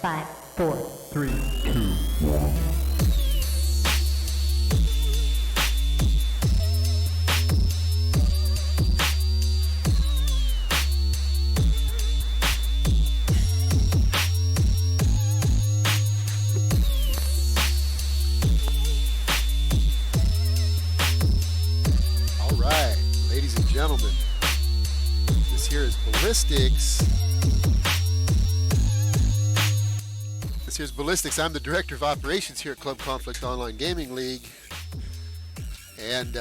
5, 4, 3, 2, 1. All right, ladies and gentlemen, this here is Ballistics. This here's Ballistics. I'm the Director of Operations here at Club Conflict Online Gaming League. And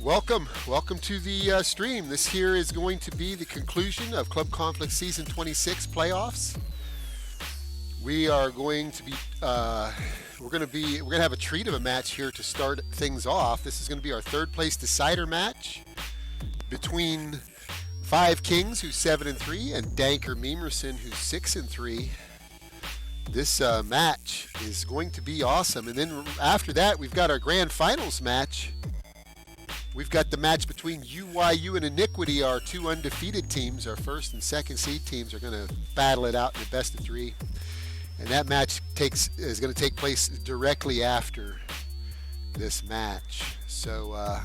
welcome to the stream. This here is going to be the conclusion of Club Conflict Season 26 playoffs. We are going to be, we're going to have a treat of a match here to start things off. This is going to be our third place decider match between Five Kings, who's 7-3, and DankerMemerson, who's 6-3. This match is going to be awesome. And then after that, we've got our grand finals match. We've got the match between UYU and Iniquity, our two undefeated teams. Our first and second seed teams are going to battle it out in the best of three. And that match is going to take place directly after this match. So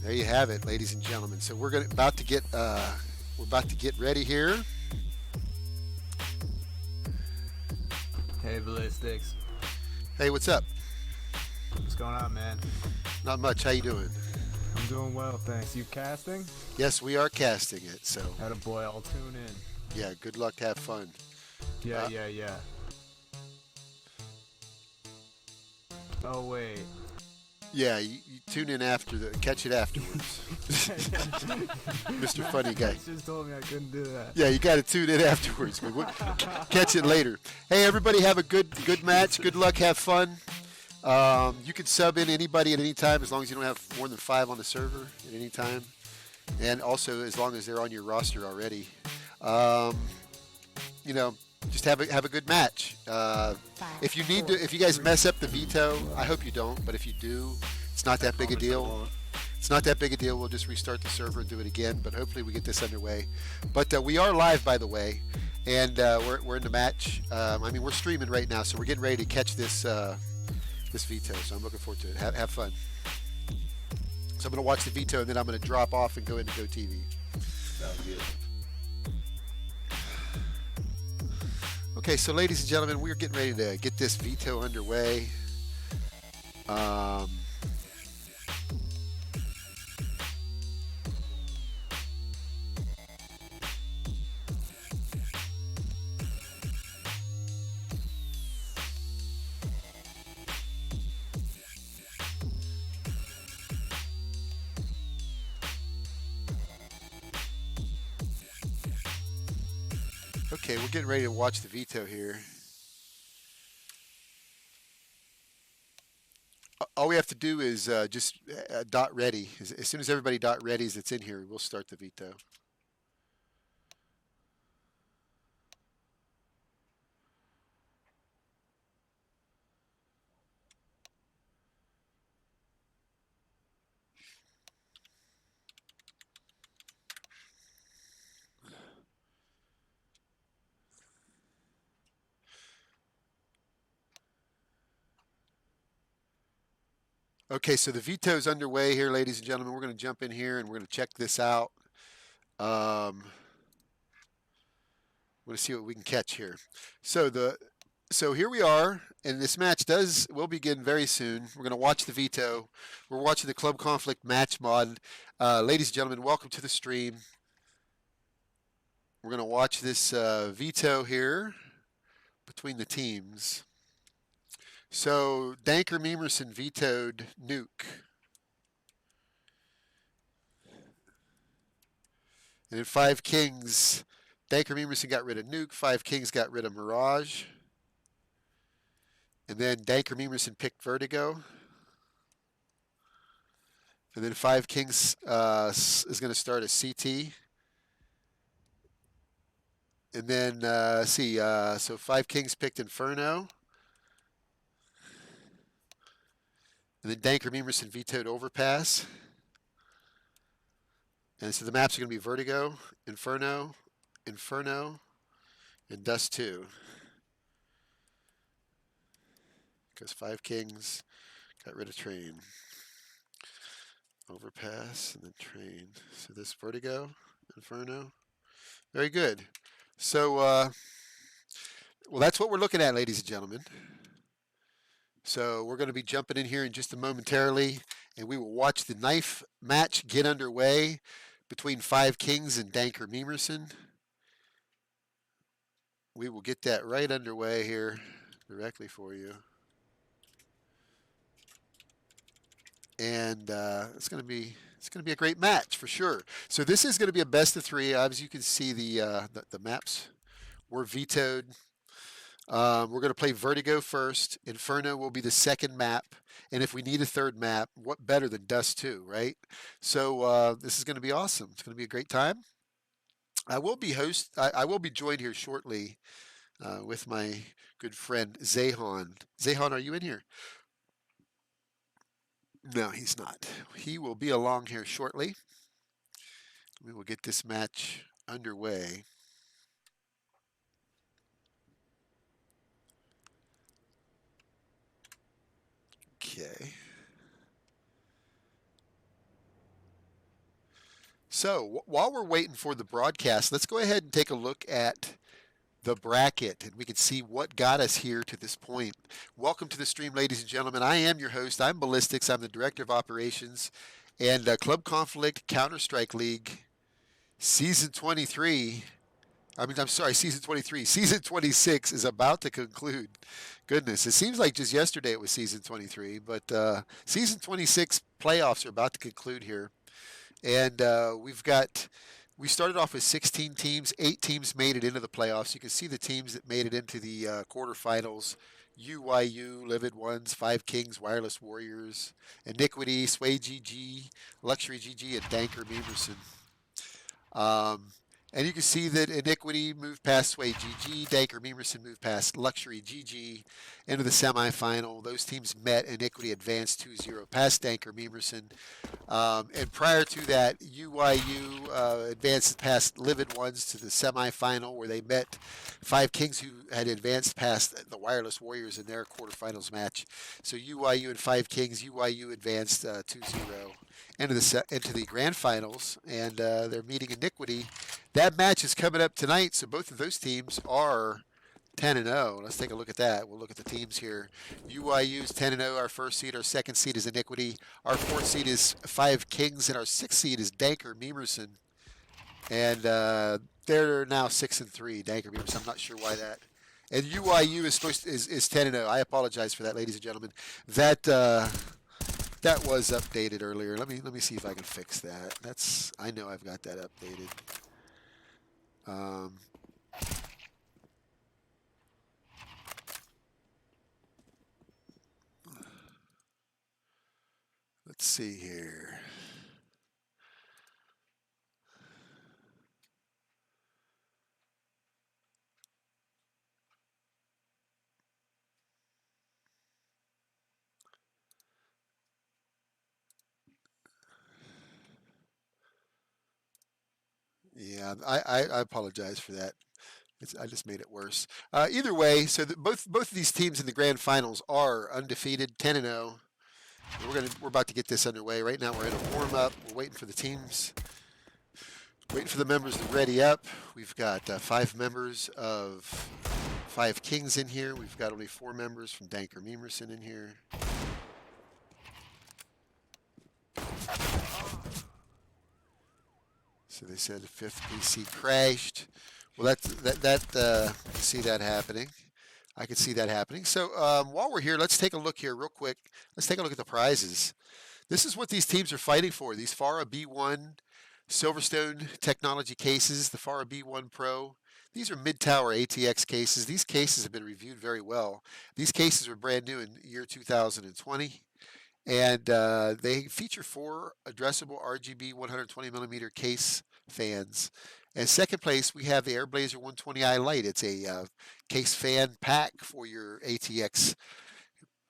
there you have it, ladies and gentlemen. So we're about to get ready here. Hey, Ballistics. Hey, what's up? What's going on, man? Not much. How you doing? I'm doing well, thanks. You casting? Yes, we are casting it. So Attaboy, I'll tune in. yeah, good luck. Have fun. Yeah. Oh, wait. Yeah, you tune in catch it afterwards. Mr. Funny Guy. You just told me I couldn't do that. Yeah, you got to tune in afterwards. Catch it later. Hey, everybody, have a good match. Good luck. Have fun. You can sub in anybody at any time as long as you don't have more than 5 on the server at any time, and also as long as they're on your roster already. Just have a good match. If you guys mess up the veto, I hope you don't, but if you do, it's not that big a deal. It's not that big a deal. We'll just restart the server and do it again, but hopefully we get this underway. But we are live, by the way, and we're in the match. We're streaming right now, so we're getting ready to catch this veto, so I'm looking forward to it. Have fun. So I'm going to watch the veto, and then I'm going to drop off and go into GoTV. Sounds good. Okay, so ladies and gentlemen, we're getting ready to get this veto underway. Okay, we're getting ready to watch the veto here. All we have to do is just dot ready. As soon as everybody dot readies that's in here, we'll start the veto. Okay, so the veto is underway here, ladies and gentlemen. We're going to jump in here and we're going to check this out. We're going to see what we can catch here. So here we are, and this match will begin very soon. We're going to watch the veto. We're watching the Club Conflict match mod. Ladies and gentlemen, welcome to the stream. We're going to watch this veto here between the teams. So DankerMemerson vetoed Nuke. And in Five Kings, DankerMemerson got rid of Nuke. Five Kings got rid of Mirage. And then DankerMemerson picked Vertigo. And then Five Kings is going to start a CT. And then, so Five Kings picked Inferno. And then DankerMemerson vetoed Overpass. And so the maps are going to be Vertigo, Inferno, and Dust 2. Because 5 Kings got rid of Train. Overpass and then Train. So this Vertigo, Inferno. Very good. So, well, that's what we're looking at, ladies and gentlemen. So we're going to be jumping in here in just a momentarily, and we will watch the knife match get underway between 5 Kings and DankerMemerson. We will get that right underway here directly for you. And it's going to be a great match for sure. So this is going to be a best of 3. As you can see, the maps were vetoed. We're going to play Vertigo first. Inferno will be the second map. And if we need a third map, what better than Dust 2, right? So this is going to be awesome. It's going to be a great time. I will be joined here shortly with my good friend Zayhan. Zayhan, are you in here? No, he's not. He will be along here shortly. We will get this match underway. Okay. So while we're waiting for the broadcast, let's go ahead and take a look at the bracket, and we can see what got us here to this point. Welcome to the stream, ladies and gentlemen. I am your host. I'm Ballistics. I'm the Director of Operations, and Club Conflict Counter-Strike League Season 23. Season 23. Season 26 is about to conclude. Goodness, it seems like just yesterday it was Season 23, but Season 26 playoffs are about to conclude here. And we started off with 16 teams. 8 teams made it into the playoffs. You can see the teams that made it into the quarterfinals. UYU, Livid Ones, 5 Kings, Wireless Warriors, Iniquity, Sway GG, Luxury GG, and DankerMemerson. And you can see that Iniquity moved past Sway GG, DankerMemerson moved past Luxury GG into the semifinal. Those teams met. Iniquity advanced 2-0 past DankerMemerson. And prior to that, UYU advanced past Livid Ones to the semifinal, where they met 5 Kings who had advanced past the Wireless Warriors in their quarterfinals match. So UYU and 5 Kings, UYU advanced 2-0 into the grand finals, and they're meeting Iniquity. That match is coming up tonight, so both of those teams are 10-0. Let's take a look at that. We'll look at the teams here. UYU is 10-0, our first seed. Our second seed is Iniquity. Our fourth seed is 5 Kings, and our sixth seed is DankerMemerson. And they're now 6-3. DankerMemerson. I'm not sure why that. And UYU is 10-0. I apologize for that, ladies and gentlemen. That was updated earlier. Let me see if I can fix that. I know I've got that updated. Let's see here. Yeah, I apologize for that. I just made it worse. Either way, so both of these teams in the grand finals are undefeated, 10-0. We're about to get this underway. Right now we're in a warm up. We're waiting for the teams, waiting for the members to ready up. We've got 5 members of 5 Kings in here. We've got only 4 members from DankerMemerson in here. So they said the 5th PC crashed. Well, see that happening. I can see that happening. So while we're here, let's take a look here real quick. Let's take a look at the prizes. This is what these teams are fighting for. These FARA B1 Silverstone technology cases, the FARA B1 Pro. These are mid-tower ATX cases. These cases have been reviewed very well. These cases were brand new in year 2020. And they feature 4 addressable RGB 120mm case fans. And second place, we have the Airblazer 120i Lite. It's a case fan pack for your ATX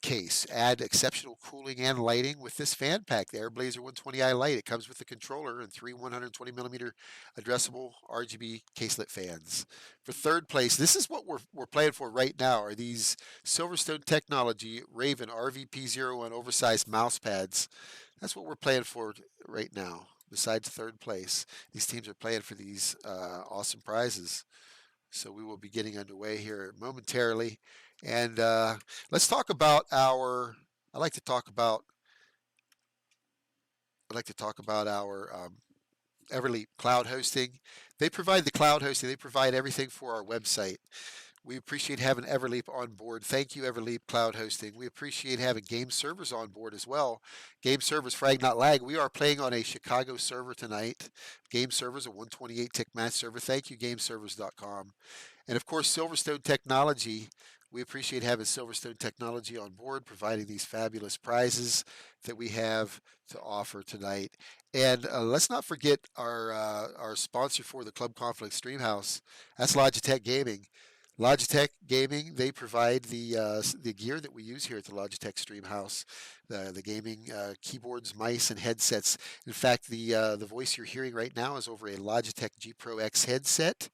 case. Add exceptional cooling and lighting with this fan pack, the Airblazer 120i Lite. It comes with the controller and 3 120mm addressable RGB caselet fans. For third place, this is what we're playing for right now, are these Silverstone Technology Raven RVP01 oversized mouse pads. That's what we're playing for right now, besides third place. These teams are playing for these awesome prizes. So we will be getting underway here momentarily. And let's talk about our, I'd like to talk about our Everleap cloud hosting. They provide the cloud hosting. They provide everything for our website. We appreciate having Everleap on board. Thank you, Everleap Cloud Hosting. We appreciate having game servers on board as well. Game servers, frag not lag. We are playing on a Chicago server tonight. Game servers, a 128 tick match server. Thank you, gameservers.com. And of course, Silverstone Technology. We appreciate having Silverstone Technology on board, providing these fabulous prizes that we have to offer tonight. And let's not forget our sponsor for the Club Conflict Streamhouse. That's Logitech Gaming. Logitech Gaming, they provide the gear that we use here at the Logitech Streamhouse, the gaming keyboards, mice, and headsets. In fact, the voice you're hearing right now is over a Logitech G Pro X headset,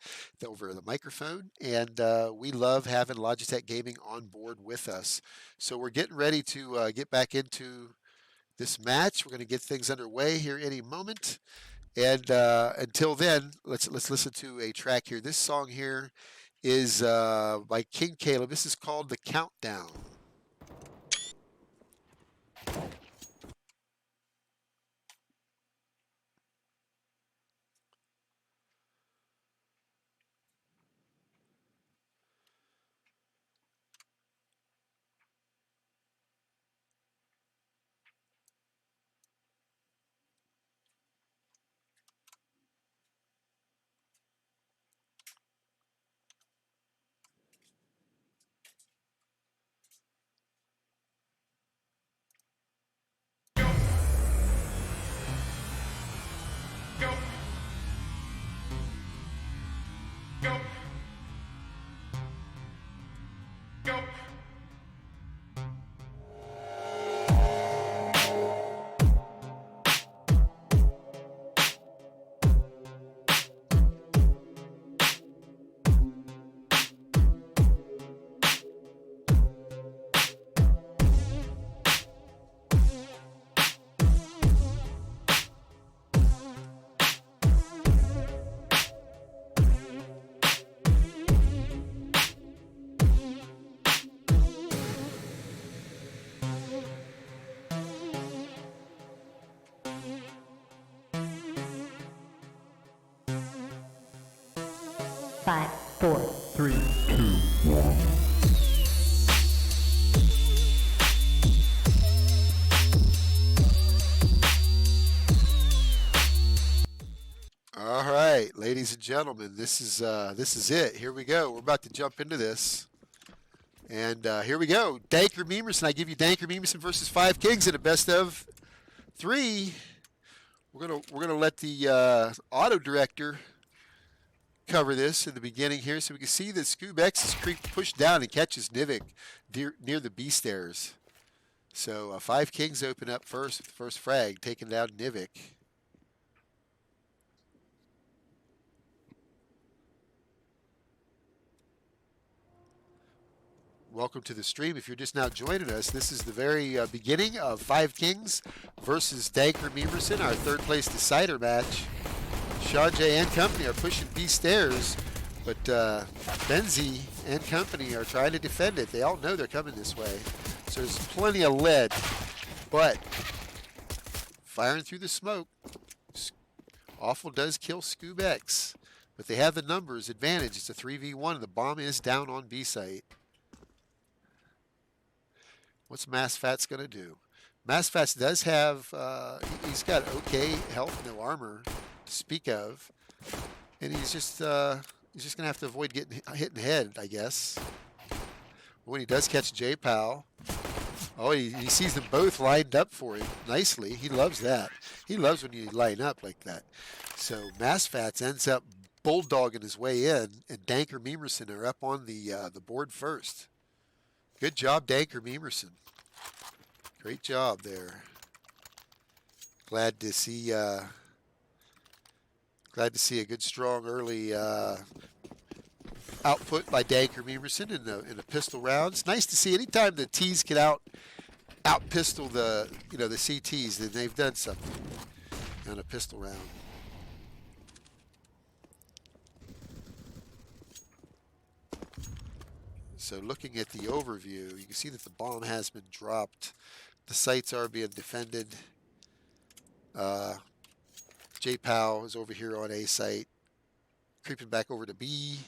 over the microphone, and we love having Logitech Gaming on board with us. So we're getting ready to get back into this match. We're going to get things underway here any moment, and until then, let's listen to a track here. This song here is by King Caleb. This is called The Countdown. Five, four, 3, 2, 1. All right, ladies and gentlemen, this is it. Here we go. We're about to jump into this, and here we go. DankerMemerson. I give you DankerMemerson versus 5 Kings in a best of 3. We're gonna let the auto director cover this in the beginning here, so we can see that Scoob X is pushed down and catches Nivik near the B stairs. So 5 Kings open up first with the first frag, taking down Nivik. Welcome to the stream. If you're just now joining us, this is the very beginning of 5 Kings versus DankerMemerson, our third place decider match. Sean J and company are pushing B stairs, but Benzie and company are trying to defend it. They all know they're coming this way. So there's plenty of lead, but firing through the smoke. Awful does kill Scoob X, but they have the numbers advantage. It's a 3v1, and the bomb is down on B site. What's MassFats going to do? MassFats does have, he's got okay health, no armor to speak of, and he's just going to have to avoid getting hit in the head, I guess. When he does catch J-Pal, oh, he sees them both lined up for him nicely. He loves that. He loves when you line up like that. So MassFats ends up bulldogging his way in, and DankerMemerson are up on the board first. Good job, DankerMemerson. Great job there. Glad to see a good, strong early output by DankerMemerson in the pistol round. It's nice to see anytime the T's can out pistol the the CTs, then they've done something on a pistol round. So looking at the overview, you can see that the bomb has been dropped. The sites are being defended. J-Pow is over here on A site, creeping back over to B,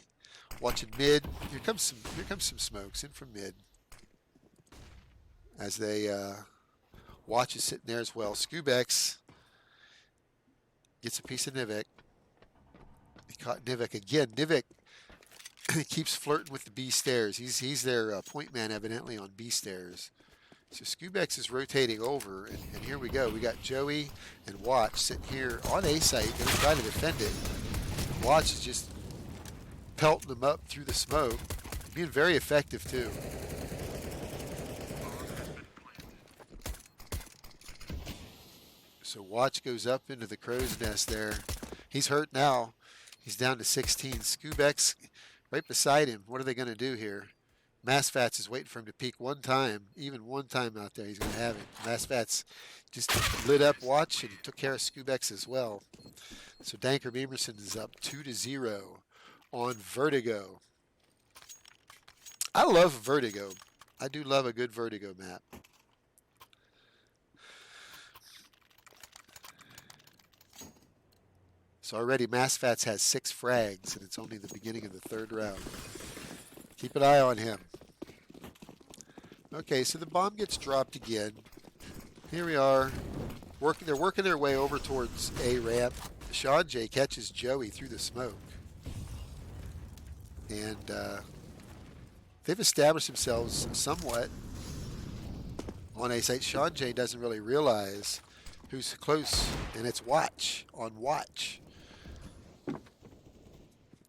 watching mid. Here comes some smokes in from mid. As they watch is sitting there as well. Skubex gets a piece of Nivek. He caught Nivek again. Nivek keeps flirting with the B stairs. He's their point man evidently on B stairs. So Skubex is rotating over, and here we go. We got Joey and Watch sitting here on A site. They're trying to defend it. Watch is just pelting them up through the smoke, being very effective too. So Watch goes up into the crow's nest there. He's hurt now. He's down to 16. Skubex right beside him. What are they going to do here? Masfats is waiting for him to peek one time. Even one time out there, he's going to have it. Masfats just lit up Watch, and he took care of Skubex as well. So DankerMemerson is up 2-0 on Vertigo. I love Vertigo. I do love a good Vertigo map. So already Masfats has 6 frags, and it's only the beginning of the 3rd round. Keep an eye on him. Okay, so the bomb gets dropped again. Here we are. They're working their way over towards A ramp. Sean J catches Joey through the smoke. And they've established themselves somewhat on A site. Sean J doesn't really realize who's close, and it's Watch on Watch.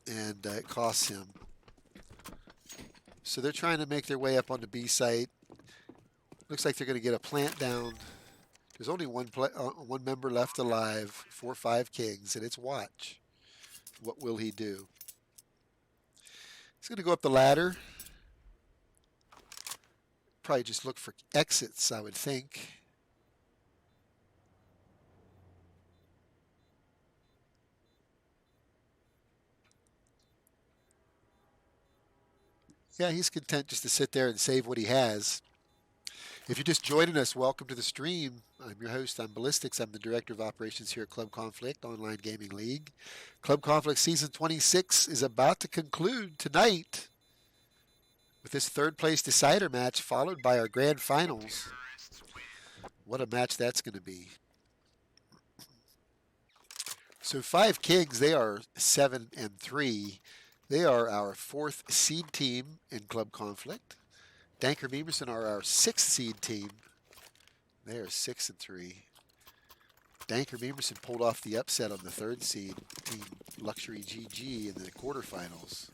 And it costs him. So they're trying to make their way up on the B site. Looks like they're going to get a plant down. There's only one member left alive, 4-5 kings, and it's Watch. What will he do? He's going to go up the ladder. Probably just look for exits, I would think. Yeah, he's content just to sit there and save what he has. If you're just joining us, welcome to the stream. I'm your host. I'm Ballistics. I'm the Director of Operations here at Club Conflict Online Gaming League. Club Conflict Season 26 is about to conclude tonight with this 3rd place decider match, followed by our grand finals. What a match that's going to be. So 5 Kings, they are 7-3. They are our 4th seed team in Club Conflict. DankerMemerson are our 6th seed team. They are 6-3. DankerMemerson pulled off the upset on the 3rd seed team, Luxury GG, in the quarterfinals.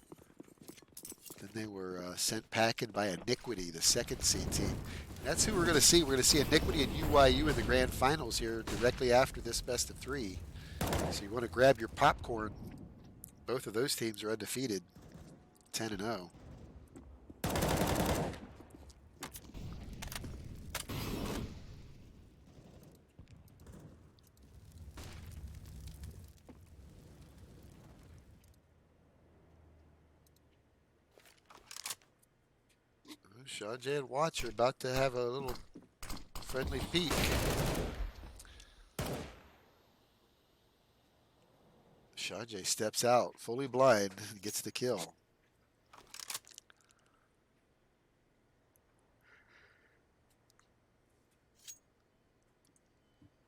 Then they were sent packing by Iniquity, the 2nd seed team. And that's who we're going to see. We're going to see Iniquity and UYU in the grand finals here directly after this best of 3. So you want to grab your popcorn. Both of those teams are undefeated, 10-0. Sean J and Watch are about to have a little friendly peek. Sean J steps out, fully blind, and gets the kill.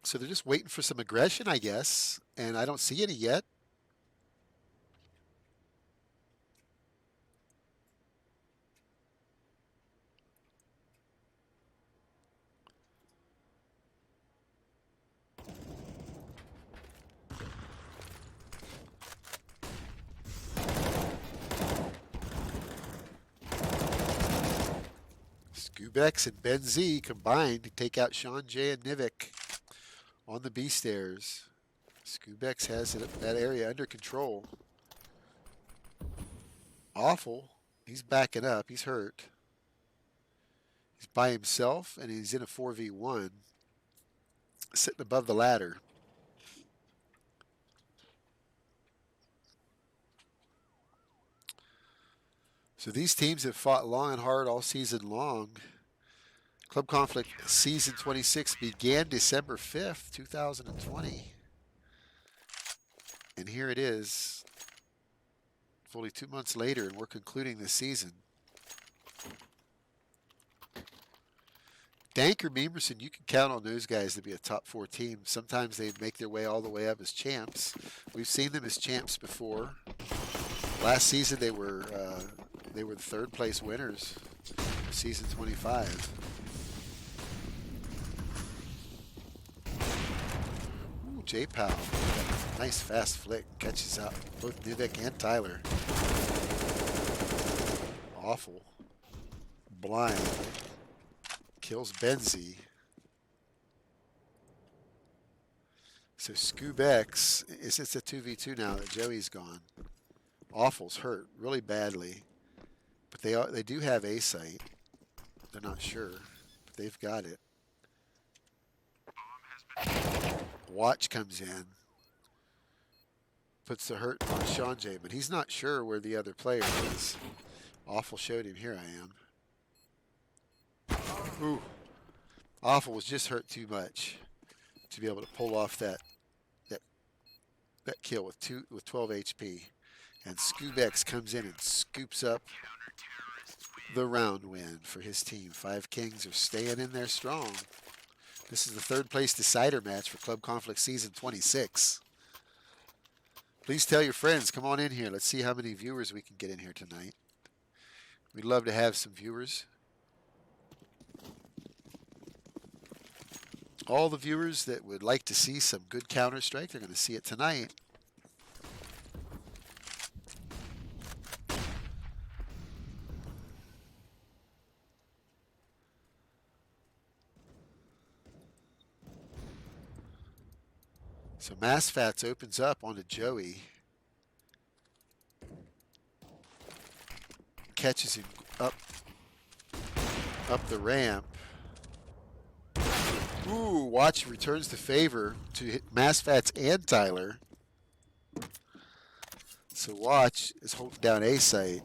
So they're just waiting for some aggression, I guess, and I don't see any yet. Scoobex and Ben Z combined to take out Sean J and Nivik on the B stairs. Scoobex has that area under control. Awful. He's backing up. He's hurt. He's by himself, and he's in a 4v1, sitting above the ladder. So these teams have fought long and hard all season long. Club Conflict Season 26 began December 5th, 2020. And here it is, fully 2 months later, and we're concluding the season. DankerMemerson, you can count on those guys to be a top 4 team. Sometimes they make their way all the way up as champs. We've seen them as champs before. Last season they were the 3rd place winners of season 25. Ooh, J-Pow, nice fast flick, catches out both Nivik and Tyler. Awful. Blind. Kills Benzie. So Scoobex, it's a 2v2 now that Joey's gone. Awful's hurt really badly, but they do have A sight. They're not sure, but they've got it. Watch comes in, puts the hurt on Sean J, but he's not sure where the other player is. Awful showed him, here I am. Ooh, Awful was just hurt too much to be able to pull off that kill with 12 HP. And Scoobex comes in and scoops up the round win for his team. 5 Kings are staying in there strong. This is the 3rd place decider match for Club Conflict Season 26. Please tell your friends, come on in here. Let's see how many viewers we can get in here tonight. We'd love to have some viewers. All the viewers that would like to see some good Counter-Strike, they're going to see it tonight. So Massfats opens up onto Joey. Catches him up the ramp. Ooh, Watch returns the favor to Massfats and Tyler. So Watch is holding down A site.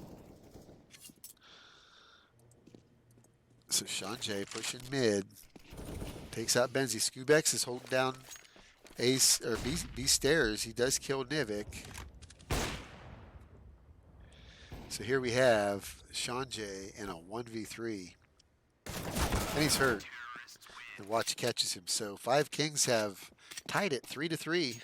So Sean J pushing mid. Takes out Benzie. Scoobex is holding down Ace or B stairs. He does kill Nivik. So here we have Sean J in a 1v3. And he's hurt. And Watch catches him. So 5 Kings have tied it 3-3.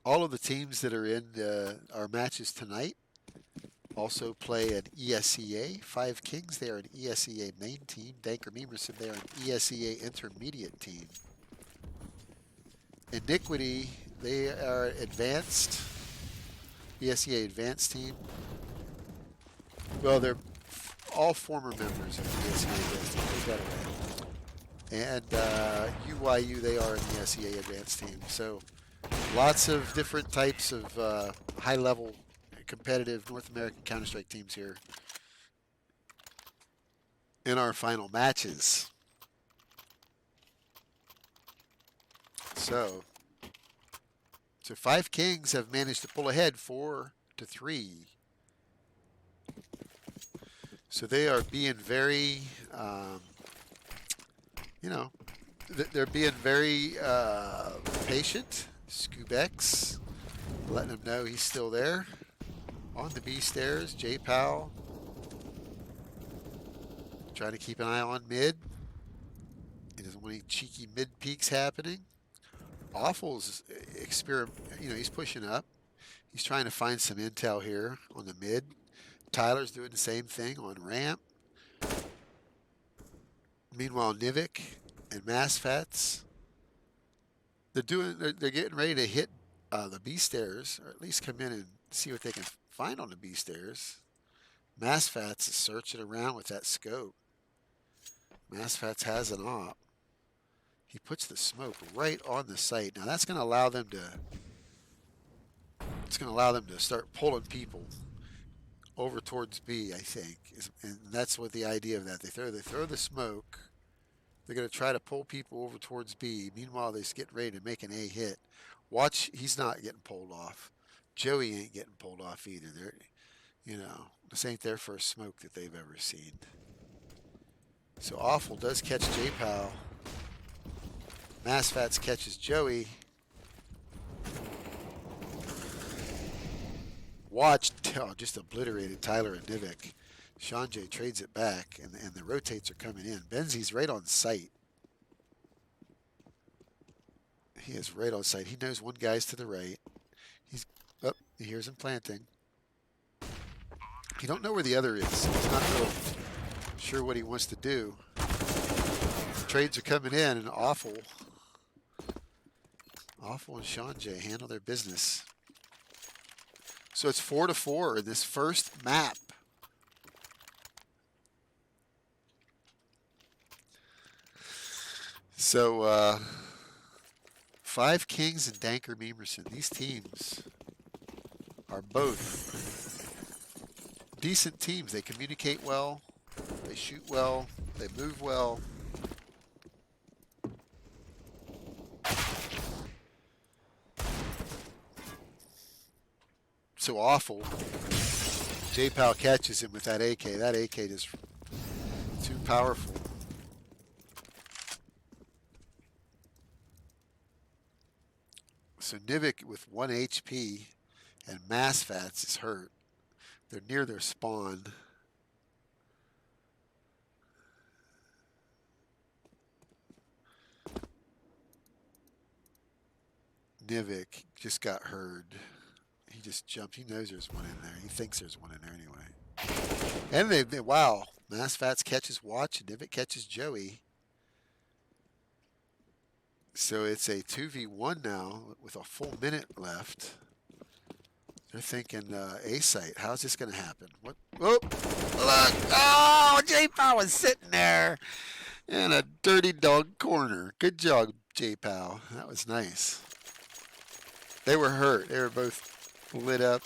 All of the teams that are in our matches tonight also play an ESEA. 5 Kings, they are an ESEA main team. DankerMemerson, they are an ESEA intermediate team. Iniquity, they are advanced, ESEA advanced team. Well, they're all former members of the ESEA advanced team. Take that away. And UYU, they are an ESEA advanced team. So lots of different types of high-level competitive North American Counter-Strike teams here in our final matches. So 5 Kings have managed to pull ahead 4-3. So they are being very, they're being very patient. Scoobex letting him know he's still there. On the B stairs, J Powell trying to keep an eye on mid. He doesn't want any cheeky mid peeks happening. Awful's he's pushing up. He's trying to find some intel here on the mid. Tyler's doing the same thing on ramp. Meanwhile, Nivik and Massfats They're getting ready to hit the B stairs, or at least come in and see what they can find on the B stairs. Massfats is searching around with that scope. Massfats has an op. He puts the smoke right on the site. Now that's going to allow them to. It's going to allow them to start pulling people over towards B, I think, and that's what the idea of that. They throw the smoke. They're going to try to pull people over towards B. Meanwhile, they get ready to make an A hit. Watch, he's not getting pulled off. Joey ain't getting pulled off either. This ain't their first smoke that they've ever seen. So Awful does catch J-Pow. Massfats catches Joey. Watch, just obliterated Tyler and Nivik. Sean J trades it back, and the rotates are coming in. Benzi's right on site. He is right on site. He knows one guy's to the right. He hears him planting. You don't know where the other is. He's not real sure what he wants to do. Trades are coming in, and Awful and Sean J handle their business. So it's 4-4 in this first map. So 5 Kings and DankerMemerson. These teams are both decent teams. They communicate well, they shoot well, they move well. So Awful. J-Pow catches him with that AK. That AK is too powerful. So Nivik with 1 HP and Massfats is hurt. They're near their spawn. Nivik just got heard. He just jumped. He knows there's one in there. He thinks there's one in there anyway. And wow. Massfats catches Watch and Nivik catches Joey. So it's a 2v1 now with a full minute left. They're thinking A-site. How's this going to happen? What? Whoop! Look! Oh, J-Pow was sitting there in a dirty dog corner. Good job, J-Pow. That was nice. They were hurt. They were both lit up.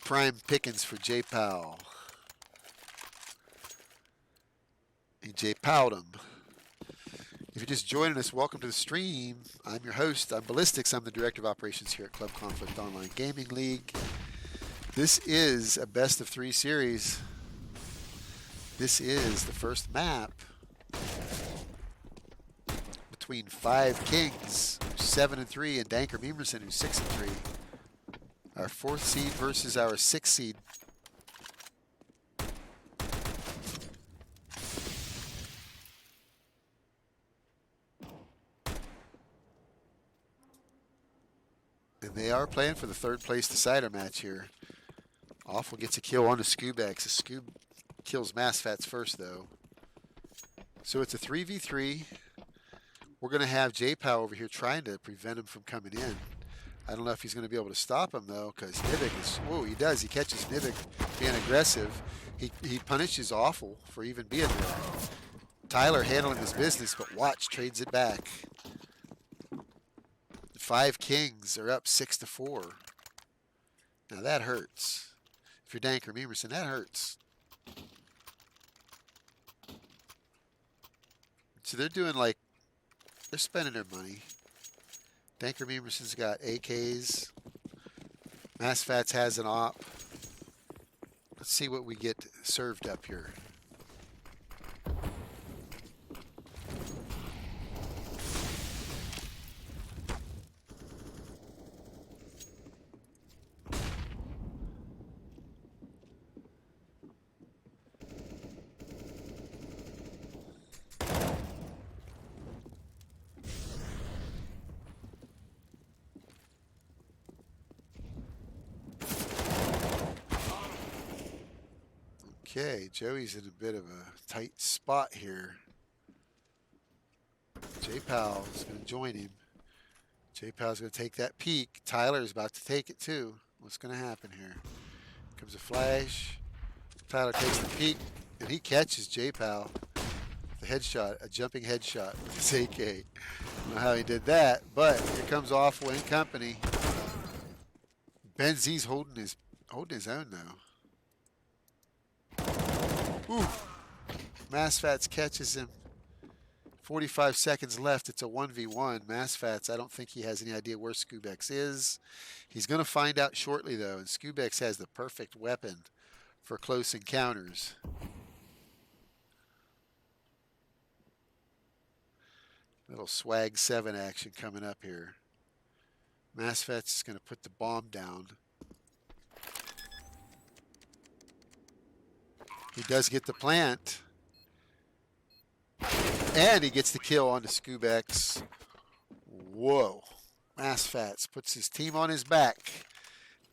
Prime pickings for J-Pow. He J-Pow'd him. If you're just joining us, welcome to the stream. I'm your host. I'm Ballistics. I'm the Director of Operations here at Club Conflict Online Gaming League. This is a best of 3 series. This is the first map between 5 Kings, who's 7-3, and DankerMemerson, who's 6-3. Our 4th seed versus our 6th seed. And they are playing for the 3rd place decider match here. Awful gets a kill on the Scoob-X. The Scoob kills Massfats first, though. So it's a 3v3. We're going to have J-Pow over here trying to prevent him from coming in. I don't know if he's going to be able to stop him, though, because Nivik is... Whoa, he does. He catches Nivik being aggressive. He punishes Awful for even being there. Tyler handling his business, but Watch trades it back. 5 Kings are up 6-4. Now that hurts. If you're DankerMemerson, that hurts. So they're doing like, they're spending their money. DankerMemerson's got AKs. Massfats has an op. Let's see what we get served up here. Okay, Joey's in a bit of a tight spot here. J-Pal is going to join him. J-Pal's going to take that peek. Tyler's about to take it too. What's going to happen here? Comes a flash. Tyler takes the peek, and he catches J-Pal. The headshot, a jumping headshot with his AK. I don't know how he did that, but here comes Awful and company. Ben Z's holding his own now. Ooh. Massfats catches him. 45 seconds left. It's a 1v1. Massfats, I don't think he has any idea where Skubex is. He's going to find out shortly, though, and Skubex has the perfect weapon for close encounters. Little swag 7 action coming up here. Massfats is going to put the bomb down. He does get the plant. And he gets the kill on the Skubex. Whoa. Massfats puts his team on his back.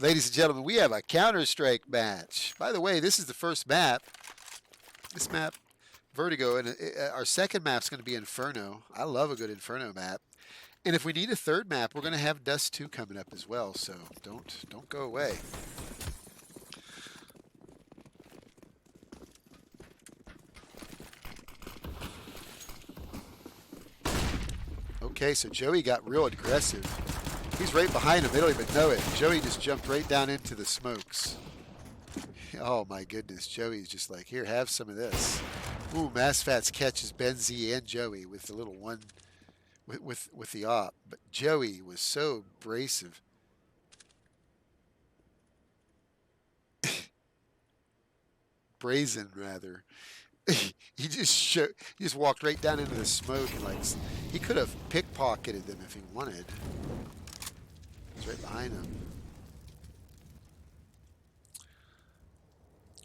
Ladies and gentlemen, we have a Counter-Strike match. By the way, this is the first map. This map, Vertigo, and our second map is going to be Inferno. I love a good Inferno map. And if we need a third map, we're going to have Dust 2 coming up as well. So don't go away. Okay, so Joey got real aggressive. He's right behind him. They don't even know it. Joey just jumped right down into the smokes. Oh my goodness, Joey's just like, here, have some of this. Ooh, Massfats catches Benzie and Joey with the little one, with the op. But Joey was so abrasive. Brazen, rather. He just walked right down into the smoke and like he could have pickpocketed them if he wanted. He's right behind him.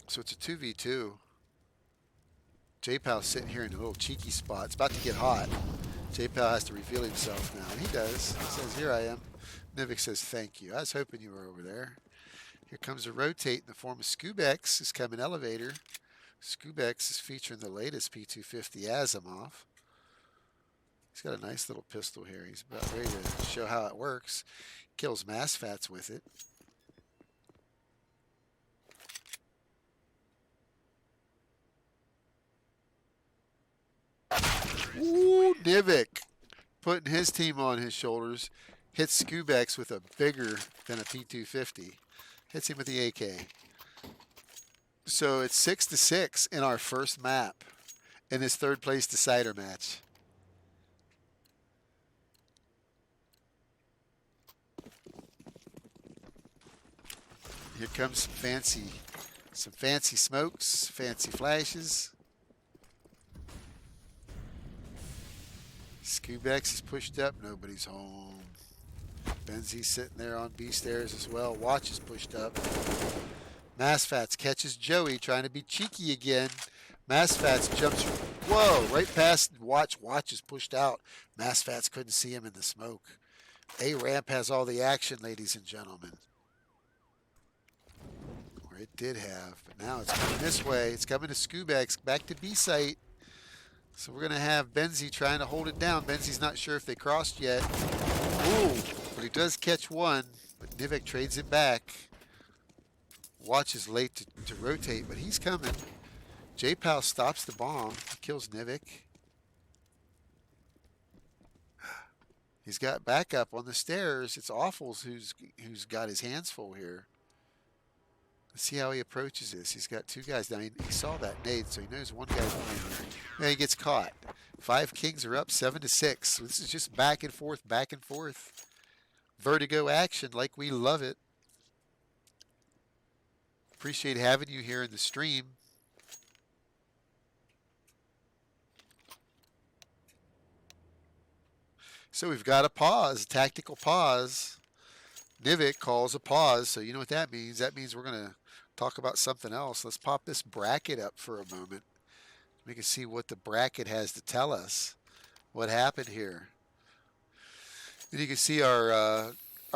So it's a 2v2. J-Pal's sitting here in a little cheeky spot. It's about to get hot. J-Pal has to reveal himself now, and he does. He says, "Here I am." Nivik says, "Thank you. I was hoping you were over there." Here comes a rotate in the form of Skubex. Is coming elevator. Skubex is featuring the latest P250 Asimov. He's got a nice little pistol here. He's about ready to show how it works. Kills Massfats with it. Ooh, Nivik putting his team on his shoulders. Hits Skubex with a bigger than a P250. Hits him with the AK. So it's 6-6 in our first map in this third place decider match. Here comes some fancy smokes, fancy flashes. Skubex is pushed up, nobody's home. Benzie's sitting there on B stairs as well. Watch is pushed up. Massfats catches Joey trying to be cheeky again. Massfats jumps, whoa, right past Watch. Watch is pushed out. Massfats couldn't see him in the smoke. A-Ramp has all the action, ladies and gentlemen. Or it did have, but now it's coming this way. It's coming to Skubex, back to B site. So we're going to have Benzie trying to hold it down. Benzie's not sure if they crossed yet. Ooh, but he does catch one, but Nivik trades it back. Watch is late to rotate, but he's coming. J-Pal stops the bomb. He kills Nivik. He's got backup on the stairs. It's Awfuls who's got his hands full here. Let's see how he approaches this. He's got two guys down. He saw that nade, so he knows one guy's behind him. And he gets caught. 5 Kings are up 7-6. So this is just back and forth, back and forth. Vertigo action like we love it. Appreciate having you here in the stream. So we've got a pause, tactical pause. Nivik calls a pause, so you know what that means. That means we're going to talk about something else. Let's pop this bracket up for a moment. We can see what the bracket has to tell us. What happened here. And you can see our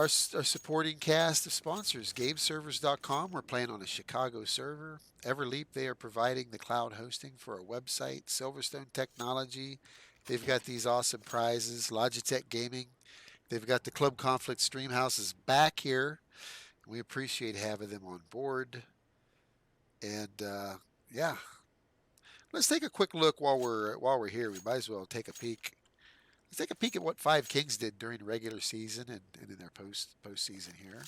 supporting cast of sponsors. GameServers.com. We're playing on a Chicago server. Everleap, they are providing the cloud hosting for our website. Silverstone Technology. They've got these awesome prizes. Logitech Gaming. They've got the Club Conflict Stream Houses back here. We appreciate having them on board. And yeah, let's take a quick look while we're here. We might as well take a peek. Let's take a peek at what Five Kings did during the regular season and in their postseason here.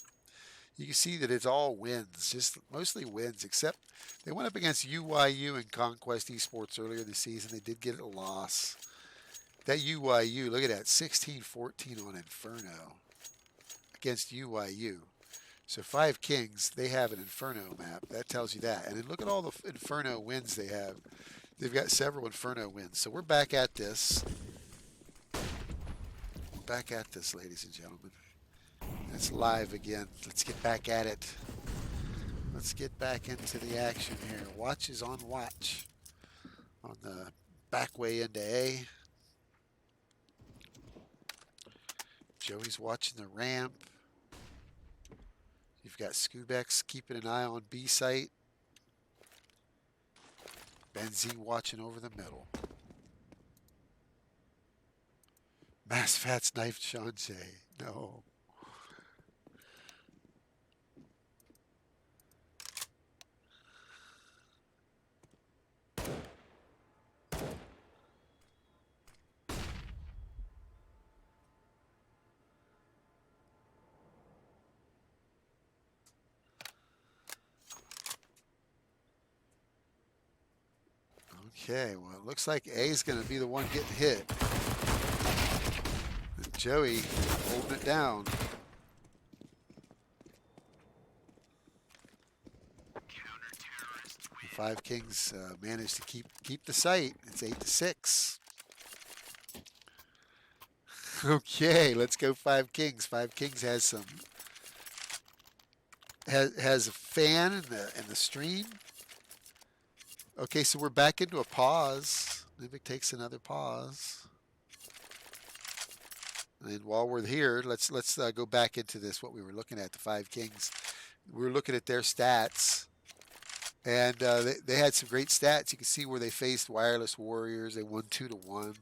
You can see that it's all wins, just mostly wins, except they went up against UYU and Conquest Esports earlier this season. They did get a loss. That UYU, look at that, 16-14 on Inferno against UYU. So Five Kings, they have an Inferno map. That tells you that. And then look at all the Inferno wins they have. They've got several Inferno wins. So we're back at this. Back at this, ladies and gentlemen. It's live again. Let's get back at it. Let's get back into the action here. Watch is on watch. On the back way into A. Joey's watching the ramp. You've got Scubex keeping an eye on B site. Benzie watching over the middle. Mass Fats knifed Sean J. No. Okay, well, it looks like A is going to be the one getting hit. And Joey holding it down. The Five Kings managed to keep the site. It's 8-6. Okay, let's go Five Kings. Five Kings has has a fan in the stream. Okay, so we're back into a pause. Nivik takes another pause. And while we're here, let's go back into this, what we were looking at, the Five Kings. We were looking at their stats. And they had some great stats. You can see where they faced Wireless Warriors. They won 2-1.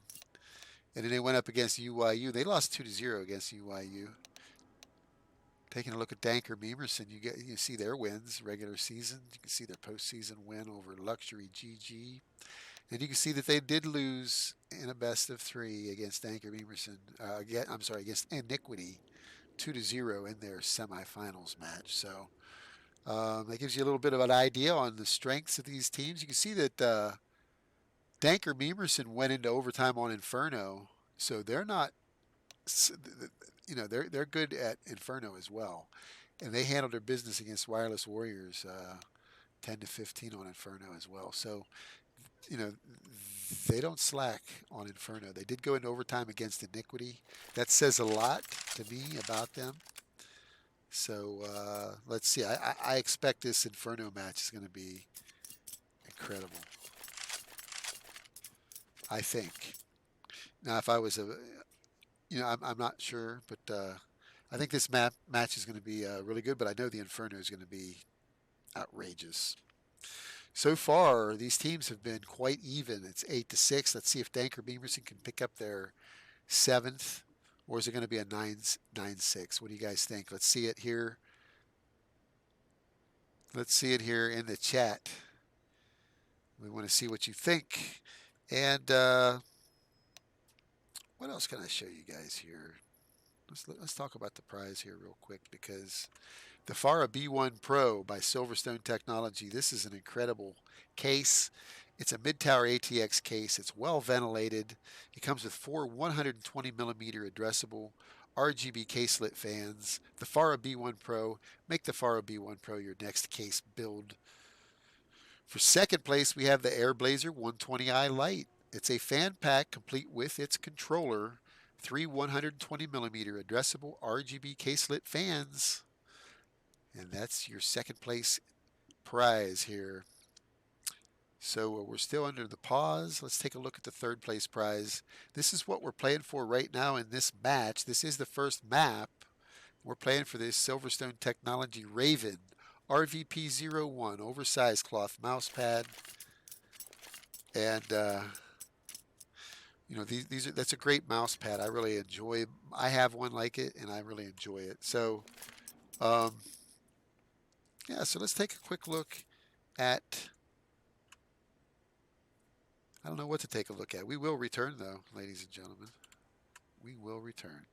And then they went up against UYU. They lost 2-0 against UYU. Taking a look at DankerMemerson, you see their wins regular season. You can see their postseason win over Luxury GG, and you can see that they did lose in a best of 3 against DankerMemerson. Against Iniquity, 2-0 in their semifinals match. So that gives you a little bit of an idea on the strengths of these teams. You can see that DankerMemerson went into overtime on Inferno, so they're not. You know, they're good at Inferno as well, and they handled their business against Wireless Warriors 10-15 on Inferno as well. So, you know, they don't slack on Inferno. They did go into overtime against Iniquity. That says a lot to me about them. So let's see. I expect this Inferno match is going to be incredible. I think. Now, if I was I'm not sure, but I think this match is going to be really good, but I know the Inferno is going to be outrageous. So far, these teams have been quite even. It's 8-6. Let's see if DankerMemerson can pick up their 7th, or is it going to be a 9-6? What do you guys think? Let's see it here. Let's see it here in the chat. We want to see what you think. And what else can I show you guys here? Let's talk about the prize here real quick, because the Farah B1 Pro by Silverstone Technology. This is an incredible case. It's a mid-tower ATX case. It's well ventilated. It comes with 4 120mm addressable RGB case-lit fans. The Farah B1 Pro. Make the Farah B1 Pro your next case build. For second place, we have the Airblazer 120i Lite. It's a fan pack complete with its controller, 3 120mm addressable RGB case-lit fans, and that's your second place prize here. So we're still under the pause. Let's take a look at the third place prize. This is what we're playing for right now in this match. This is the first map. We're playing for this Silverstone Technology Raven RVP01 oversized cloth mouse pad. And You know, these are that's a great mouse pad. I really enjoy. I have one like it, and I really enjoy it. So, um, yeah. So let's take a quick look at. I don't know what to take a look at. We will return, though, ladies and gentlemen. We will return.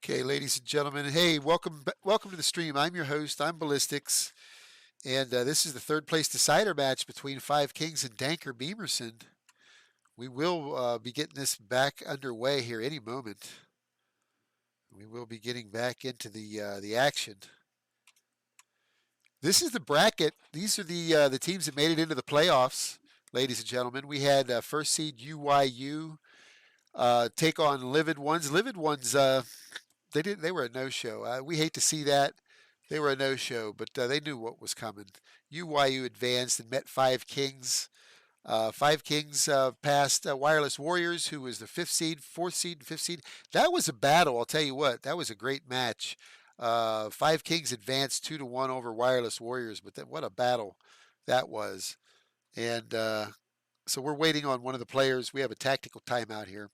Okay, ladies and gentlemen. Hey, welcome to the stream. I'm your host. I'm Ballistics, and this is the third place decider match between Five Kings and DankerMemerson. We will be getting this back underway here any moment. We will be getting back into the action. This is the bracket. These are the teams that made it into the playoffs, ladies and gentlemen. We had first seed UYU take on Livid Ones. Livid Ones, they were a no-show. We hate to see that. They were a no-show, but they knew what was coming. UYU advanced and met Five Kings. Five Kings passed Wireless Warriors, who was the fifth seed, fourth seed, and fifth seed. That was a battle. I'll tell you what. That was a great match. Five Kings advanced 2-1 over Wireless Warriors, but what a battle that was. And so we're waiting on one of the players. We have a tactical timeout here.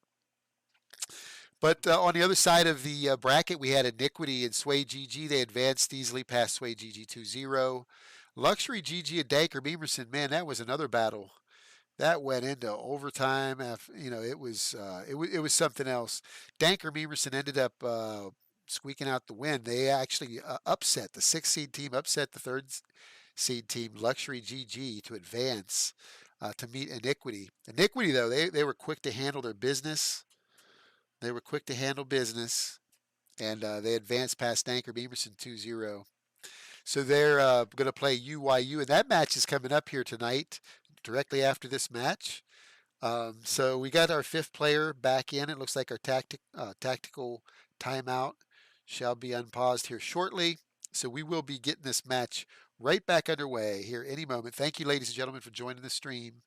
But on the other side of the bracket, we had Iniquity and Sway GG. They advanced easily past Sway GG 2-0. Luxury GG and DankerMemerson, man, that was another battle. That went into overtime. It was something else. DankerMemerson ended up squeaking out the win. They actually upset the 6th seed team, upset the 3rd seed team, Luxury GG, to advance to meet Iniquity. Iniquity, though, they were quick to handle their business. They were quick to handle business, and they advanced past DankerMemerson 2-0. So they're going to play UYU, and that match is coming up here tonight, directly after this match. So we got our 5th player back in. It looks like our tactical timeout shall be unpaused here shortly. So we will be getting this match right back underway here any moment. Thank you, ladies and gentlemen, for joining the stream.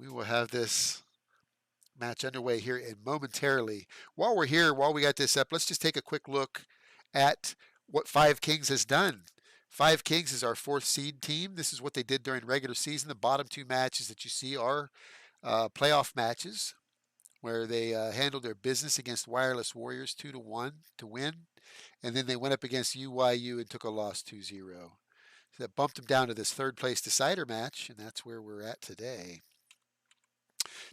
We will have this match underway here and momentarily. While we're here, while we got this up, let's just take a quick look at what Five Kings has done. Five Kings is our 4th seed team. This is what they did during regular season. The bottom 2 matches that you see are playoff matches where they handled their business against Wireless Warriors 2-1 to win. And then they went up against UYU and took a loss 2-0. So that bumped them down to this 3rd place decider match, and that's where we're at today.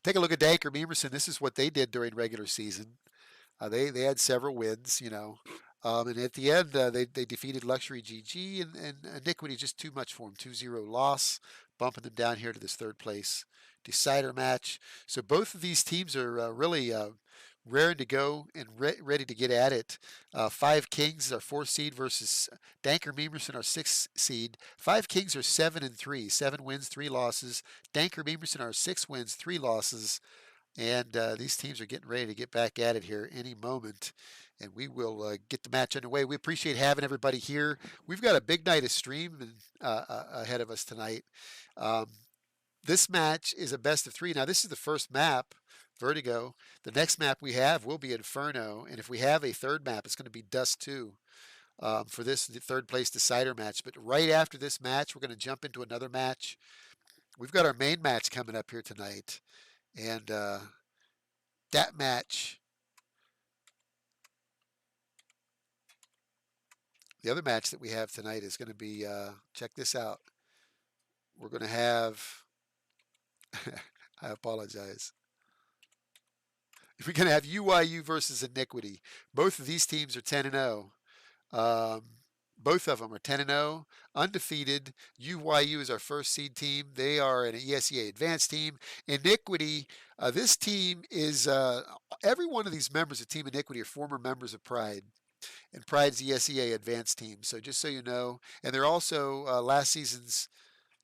Take a look at DankerMemerson. This is what they did during regular season. They had several wins, and at the end they defeated Luxury GG and Iniquity, just too much for them. 2-0 loss, bumping them down here to this 3rd place decider match. So both of these teams are really raring to go and ready to get at it. Five Kings are 4th seed versus DankerMemerson, our 6th seed. Five Kings are 7-3, 7 wins, 3 losses. DankerMemerson are 6 wins, 3 losses. And these teams are getting ready to get back at it here any moment. And we will get the match underway. We appreciate having everybody here. We've got a big night of stream ahead of us tonight. This match is a best of 3. Now, this is the first map, Vertigo. The next map we have will be Inferno. And if we have a 3rd map, it's going to be Dust 2 for this 3rd place decider match. But right after this match, we're going to jump into another match. We've got our main match coming up here tonight. And that match, the other match that we have tonight is going to be, check this out. We're going to have, I apologize. We're going to have UYU versus Iniquity. Both of these teams are 10-0. Both of them are 10-0, undefeated. UYU is our 1st seed team. They are an ESEA advanced team. Iniquity, this team is, every one of these members of Team Iniquity are former members of Pride. And Pride's the ESEA advanced team. So just so you know, and they're also last season's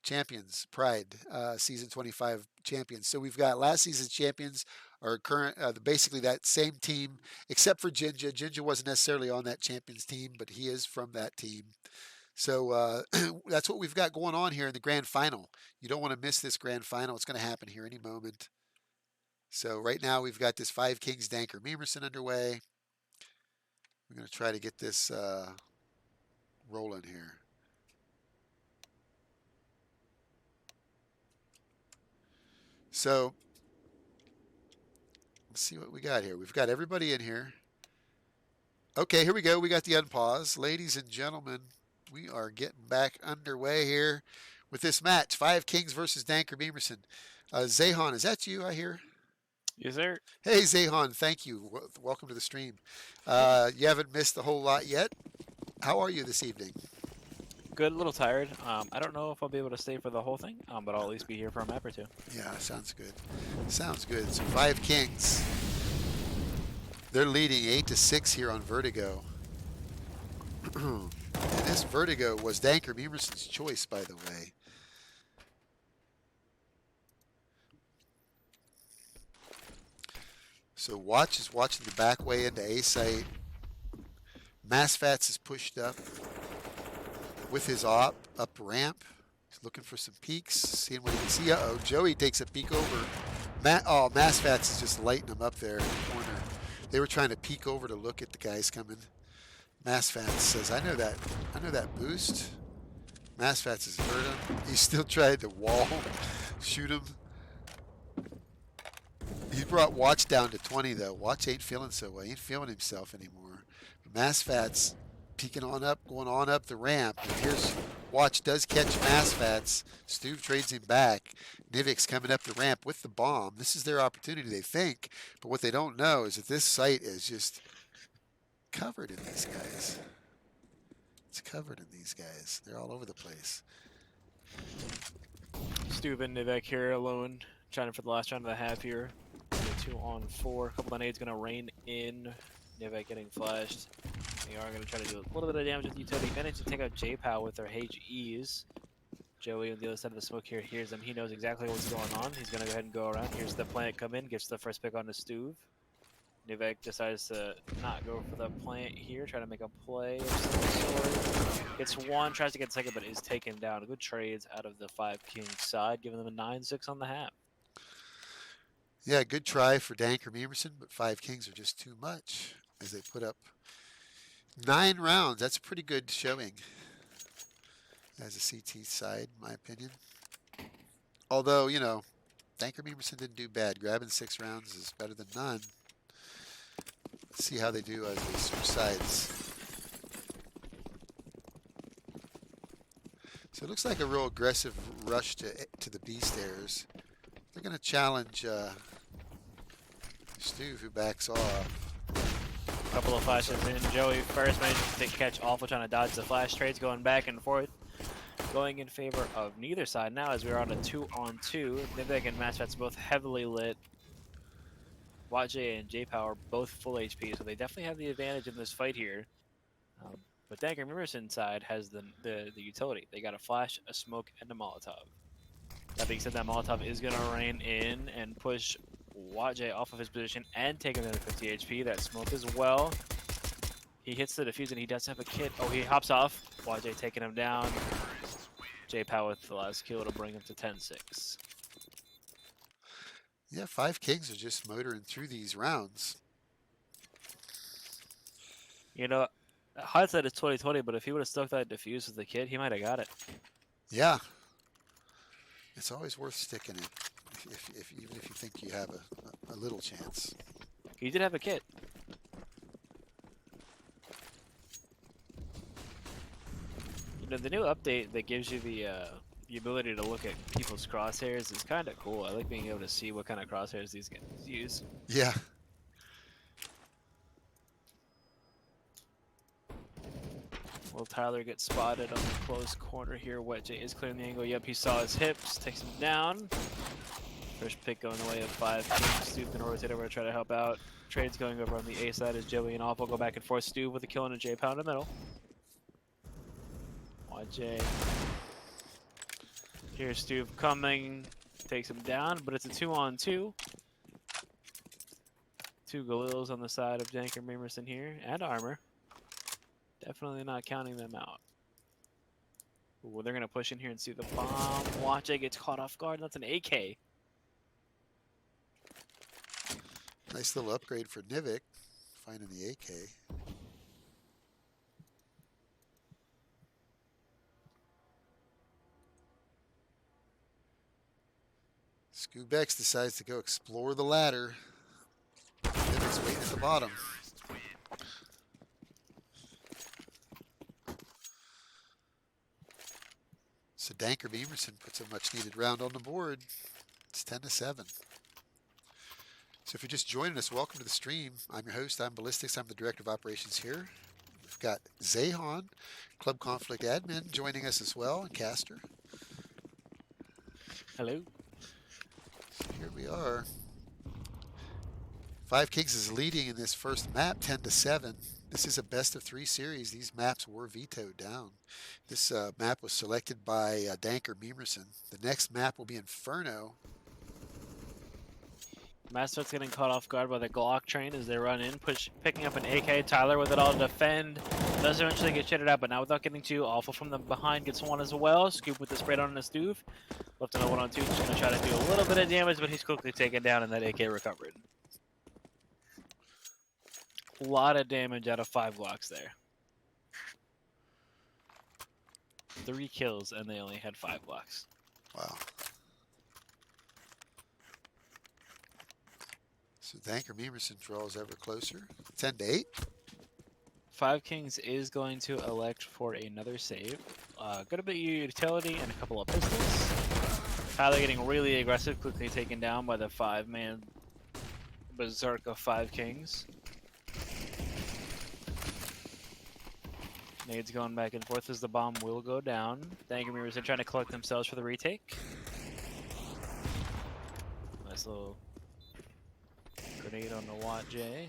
champions, Pride, season 25 champions. So we've got last season's champions, our current, basically that same team, except for Jinja. Jinja wasn't necessarily on that champions team, but he is from that team. So that's what we've got going on here in the grand final. You don't want to miss this grand final. It's going to happen here any moment. So right now we've got this Five Kings DankerMemerson underway. We're going to try to get this rolling here. So let's see what we got here. We've got everybody in here. Okay, here we go. We got the unpause. Ladies and gentlemen, we are getting back underway here with this match. Five Kings versus DankerMemerson. Zayhan, is that you I hear? Yes, sir. Hey, Zayhan, thank you. Welcome to the stream. You haven't missed a whole lot yet. How are you this evening? Good, a little tired. I don't know if I'll be able to stay for the whole thing, but I'll at least be here for a map or 2. Yeah, sounds good. Sounds good. So Five Kings. They're leading 8-6 here on Vertigo. And this Vertigo was DankerMemerson's choice, by the way. So Watch is watching the back way into A site. Massfats is pushed up with his op up ramp. He's looking for some peeks, seeing what he can see. Uh-oh, Joey takes a peek over. Massfats is just lighting him up there in the corner. They were trying to peek over to look at the guys coming. Massfats says, I know that boost. Masfats has hurt him. He's still trying to wall shoot him. He brought Watch down to 20 though. Watch ain't feeling so well. He ain't feeling himself anymore. Masfats peeking on up, going on up the ramp. And here's Watch does catch Masfats. Stu trades him back. Nivik's coming up the ramp with the bomb. This is their opportunity, they think. But what they don't know is that this site is just covered in these guys. It's covered in these guys. They're all over the place. Stuve and Nivek here alone, trying for the last round of the half here. 2-on-4. A couple of nades gonna rain in. Nivek getting flashed. They are gonna try to do a little bit of damage with utility. Managed to take out J-Pow with their HEs. Joey on the other side of the smoke here hears them. He knows exactly what's going on. He's gonna go ahead and go around. Here's the plant come in, gets the first pick on the Stuve. Nivek decides to not go for the plant here, try to make a play of some sort. Gets one, tries to get second, but is taken down. Good trades out of the 5-king side, giving them a 9-6 on the half. Yeah, good try for DankerMemerson, but 5 kings are just too much as they put up 9 rounds. That's a pretty good showing as a CT side, in my opinion. Although, you know, DankerMemerson didn't do bad. Grabbing 6 rounds is better than none. Let's see how they do as they switch sides. So it looks like a real aggressive rush to the B stairs. They're going to challenge Stu, who backs off. Couple of flashes in. Joey first managed to catch Awful, trying to dodge the flash trades, going back and forth. Going in favor of neither side now as we're on a 2-on-2. Nivek and Masfats both heavily lit. Wajay and J-Power both full HP, so they definitely have the advantage in this fight here. But DankerMemerson side has the utility. They got a flash, a smoke, and a Molotov. That being said, that Molotov is going to rain in and push Wajay off of his position and take another 50 HP. That smoke as well. He hits the defuse and he does have a kit. Oh, he hops off. Wajay taking him down. J-Pow with the last kill to bring him to 10-6. Yeah, 5 kings are just motoring through these rounds. You know, hindsight is 20/20, but if he would have stuck that defuse with the kit, he might have got it. Yeah. It's always worth sticking it, even if you think you have a little chance. He did have a kit. You know, the new update that gives you the ability to look at people's crosshairs is kind of cool. I like being able to see what kind of crosshairs these guys use. Yeah. Will Tyler get spotted on the close corner here? Wetjay is clearing the angle. Yep, he saw his hips, takes him down. First pick going the way of 5 kings. Stu's gonna rotate over to try to help out. Trades going over on the A side as Joey and Awful go back and forth. Stu with a kill and a J-Pow in the middle. Wajay. Here's Stu coming, takes him down, but it's a 2-on-2. 2 Galils on the side of DankerMemerson here, and armor. Definitely not counting them out. Ooh, they're going to push in here and see the bomb. Wajay gets caught off guard. That's an AK. Nice little upgrade for Nivik, finding the AK. Scoobex decides to go explore the ladder. Nivik's waiting at the bottom. So DankerMemerson puts a much needed round on the board. It's 10-7. So if you're just joining us, welcome to the stream. I'm your host, I'm Ballistics, I'm the Director of Operations here. We've got Zayhan, Club Conflict Admin, joining us as well, and Caster. Hello. So here we are. 5 Kings is leading in this first map, 10-7. This is a best of 3 series. These maps were vetoed down. This map was selected by DankerMemerson. The next map will be Inferno. Master's getting caught off guard by the Glock train as they run in, picking up an AK. Tyler with it all to defend. Does eventually get shitted out, but now without getting too awful from the behind, gets one as well. Scoop with the spray on the Stuve. Left on a 1-on-2, just going to try to do a little bit of damage, but he's quickly taken down and that AK recovered. A lot of damage out of 5 Glocks there. 3 kills, and they only had 5 blocks. Wow. So DankerMemerson draws ever closer. 10-8. 5 Kings is going to elect for another save. Got a bit of utility and a couple of pistols. Tyler getting really aggressive, quickly taken down by the 5-man berserk of 5 Kings. Nades going back and forth as the bomb will go down. DankerMemerson trying to collect themselves for the retake. Nice little grenade on the Watt J.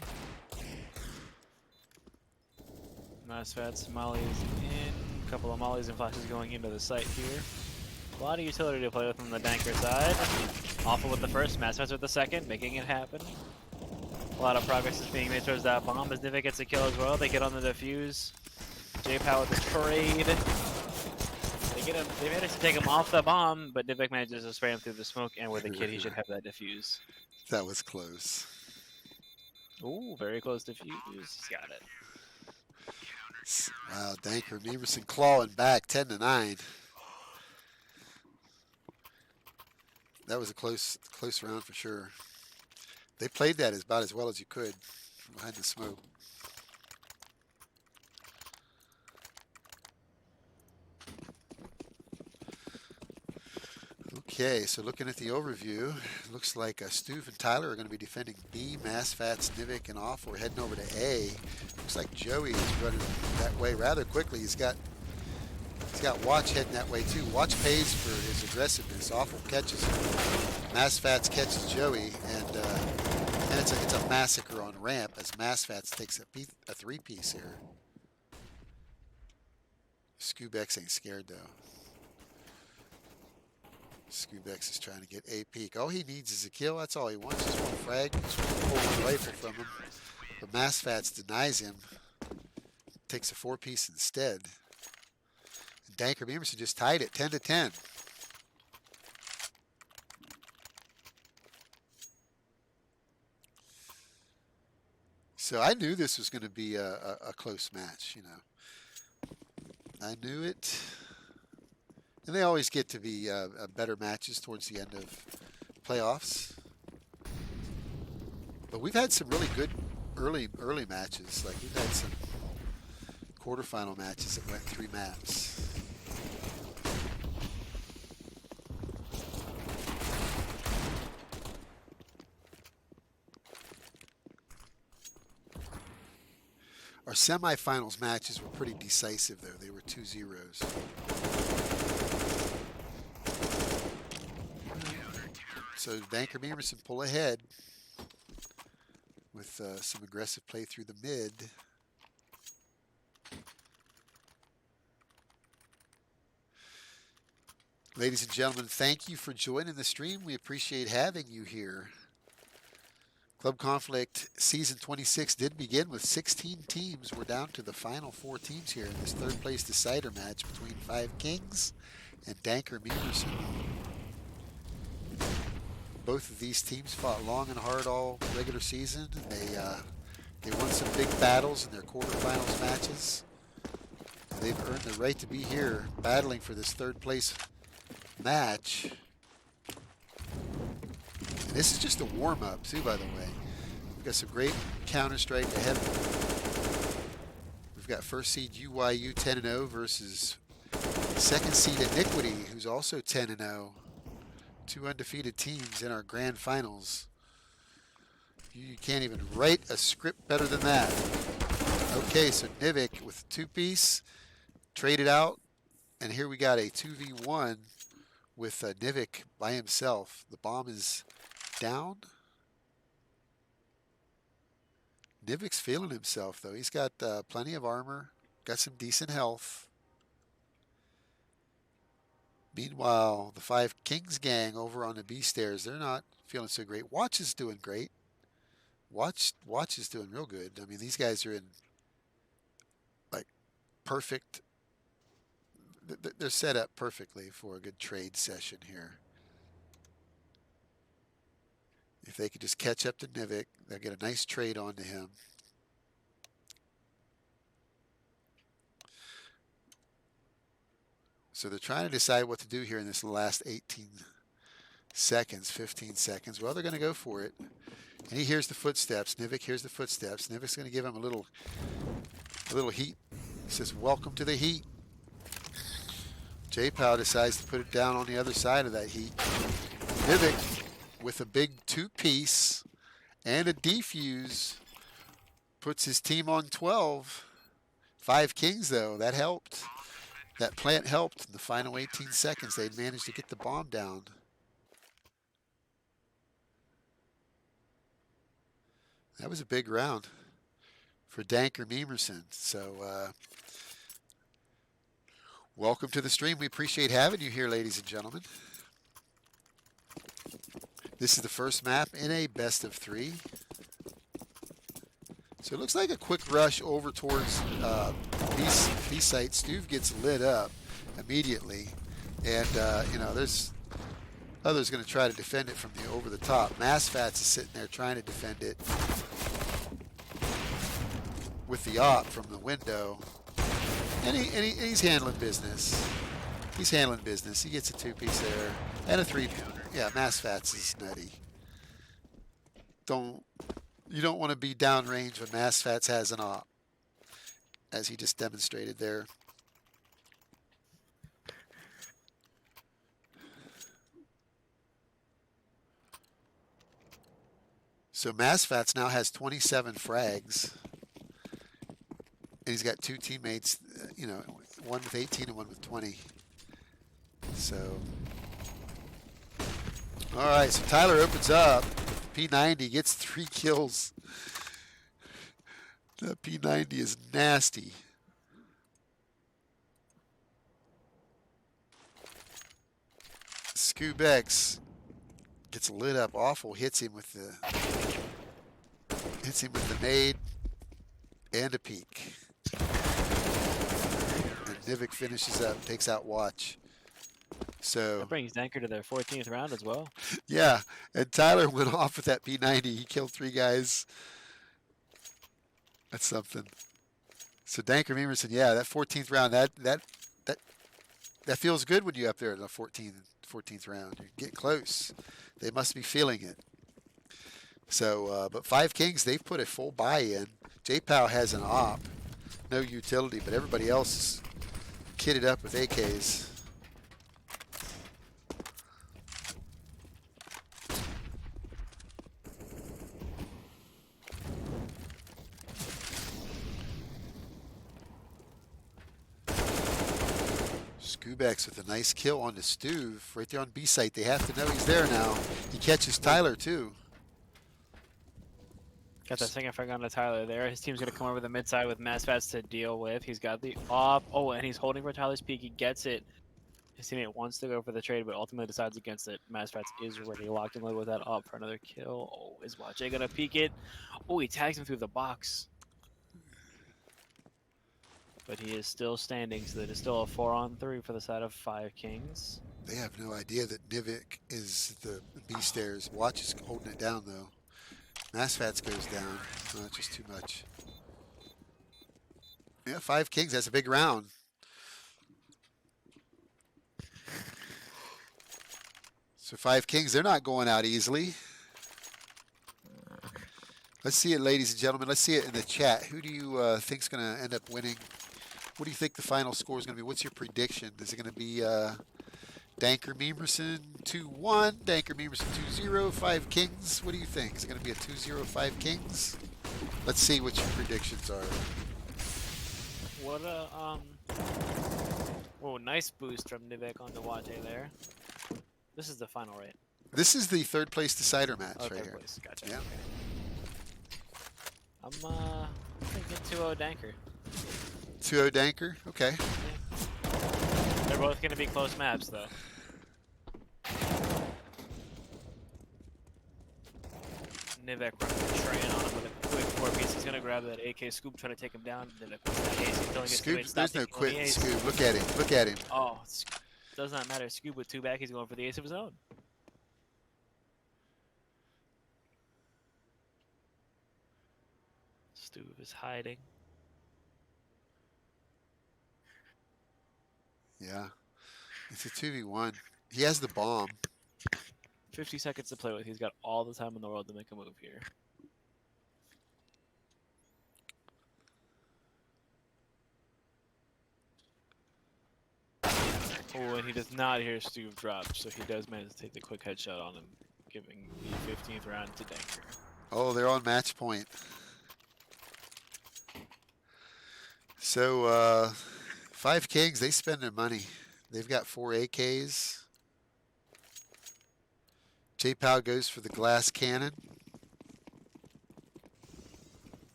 Masfats, mollies in. A couple of mollies and flashes going into the site here. A lot of utility to play with on the Danker side. Awful with the first, Masfats with the second, making it happen. A lot of progress is being made towards that bomb as Nivik gets a kill as well. They get on the defuse. J-Pow with the trade. They managed to take him off the bomb, but Nivik manages to spray him through the smoke, and with the kid, he should have that defuse. That was close. Ooh, very close defuse. He's got it. Wow, DankerMemerson clawing back 10-9. That was a close round for sure. They played that about as well as you could from behind the smoke. Okay, so looking at the overview, looks like Stuve and Tyler are going to be defending B, Masfats, Nivik, and off. We're heading over to A. Looks like Joey is running that way rather quickly. He's got Watch heading that way too. Watch pays for his aggressiveness. Awful catches. Masfats catches Joey, and it's a massacre on ramp as Masfats takes a 3-piece here. Scoobex ain't scared though. Scoobex is trying to get a peek. All he needs is a kill. That's all he wants. Just one frag. Just pull one rifle from him. But Masfats denies him. Takes a 4-piece instead. And DankerMemerson just tied it 10-10. So I knew this was going to be a close match, you know. I knew it. And they always get to be better matches towards the end of playoffs. But we've had some really good early matches. Like we've had some quarterfinal matches that went 3 maps. Our semifinals matches were pretty decisive, though. They were 2-0s. So DankerMemerson pull ahead with some aggressive play through the mid. Ladies and gentlemen, thank you for joining the stream. We appreciate having you here. Club Conflict Season 26 did begin with 16 teams. We're down to the final 4 teams here in this third place decider match between 5 Kings and DankerMemerson. Both of these teams fought long and hard all regular season. They won some big battles in their quarterfinals matches. They've earned the right to be here battling for this third place match. And this is just a warm-up too, by the way. We've got some great Counter-Strike ahead of them. We've got first seed UYU 10-0 versus second seed Iniquity, who's also 10-0. 2 undefeated teams in our grand finals. You can't even write a script better than that. Okay, so Nivik with 2-piece traded out, and here we got a 2v1 with Nivik by himself. The bomb is down. Nivik's feeling himself though. He's got plenty of armor, got some decent health. Meanwhile, the 5 Kings gang over on the B stairs, they're not feeling so great. Watch is doing great. Watch is doing real good. I mean, these guys are in like perfect. They're set up perfectly for a good trade session here. If they could just catch up to Nivik, they'll get a nice trade onto him. So they're trying to decide what to do here in this last 18 seconds, 15 seconds. Well, they're going to go for it. And he hears the footsteps. Nivik hears the footsteps. Nivik's going to give him a little heat. He says, "Welcome to the heat." J-Pow decides to put it down on the other side of that heat. Nivik with a big 2-piece and a defuse puts his team on 12. 5 kings though, that helped. That plant helped in the final 18 seconds. They'd managed to get the bomb down. That was a big round for DankerMemerson. So welcome to the stream. We appreciate having you here, ladies and gentlemen. This is the first map in a best of 3. So it looks like a quick rush over towards B site. Stuve gets lit up immediately. And, you know, there's others going to try to defend it from the over the top. Massfats is sitting there trying to defend it with the op from the window. And he's handling business. He's handling business. He gets a 2-piece there and a 3. Yeah, Massfats is nutty. You don't want to be downrange when Massfats has an op, as he just demonstrated there. So Massfats now has 27 frags. And he's got 2 teammates, you know, one with 18 and one with 20. So, all right, so Tyler opens up. P90 gets 3 kills. The P90 is nasty. Scoobex gets lit up awful, hits him with the nade and a peek. And Nivik finishes up, takes out Watch. So That brings Danker to their 14th round as well. yeah, and Tyler went off with that P90. He killed 3 guys. That's something. So DankerMemerson, yeah, that 14th round, that feels good when you're up there in the 14th round. You get close. They must be feeling it. So, but 5 kings, they've put a full buy in. J-Pow has an op, no utility, but everybody else is kitted up with AKs. Scoobex with a nice kill on the Stuve right there on B site. They have to know he's there now. He catches Tyler too. Got that second frag on to Tyler there. His team's going to come over the mid side with Massfats to deal with. He's got the op. Oh, and he's holding for Tyler's peak. He gets it. His teammate wants to go for the trade, but ultimately decides against it. Massfats is ready, locked in with that op for another kill. Oh, is Watch going to peek it? Oh, he tags him through the box. But he is still standing, so that is still a 4-on-3 for the side of 5 kings. They have no idea that Nivik is the B stairs. Watch is holding it down though. Massfats goes down. Oh, it's just too much. Yeah, 5 kings. That's a big round. So 5 kings, they're not going out easily. Let's see it, ladies and gentlemen. Let's see it in the chat. Who do you think is going to end up winning? What do you think the final score is going to be? What's your prediction? Is it going to be DankerMemerson 2-1, DankerMemerson 2-0, 5 kings? What do you think? Is it going to be a 2-0, 5 kings? Let's see what your predictions are. What a oh, nice boost from Nivek on the Wate there. This is the final, right? This is the 3rd place decider match right third here. place. Gotcha. Yeah. Okay. I'm thinking 2-0 Danker. 2-0 Danker. Okay. Yeah. They're both gonna be close maps though. Nivek running on him with a quick 4-piece. He's gonna grab that AK scoop, trying to take him down. Nivek with that ace. He's killing his Scoop, teammates. Stop there's no taking quit the ace. Scoop. Look at him. Look at him. Oh, does not matter. Scoop with 2 back. He's going for the ace of his own. Stuve is hiding. Yeah. It's a 2v1. He has the bomb. 50 seconds to play with. He's got all the time in the world to make a move here. Oh, and he does not hear Stu drop, so he does manage to take the quick headshot on him, giving the 15th round to Danker. Oh, they're on match point. So, 5 Kings, they spend their money. They've got 4 AKs. J-Pow goes for the glass cannon.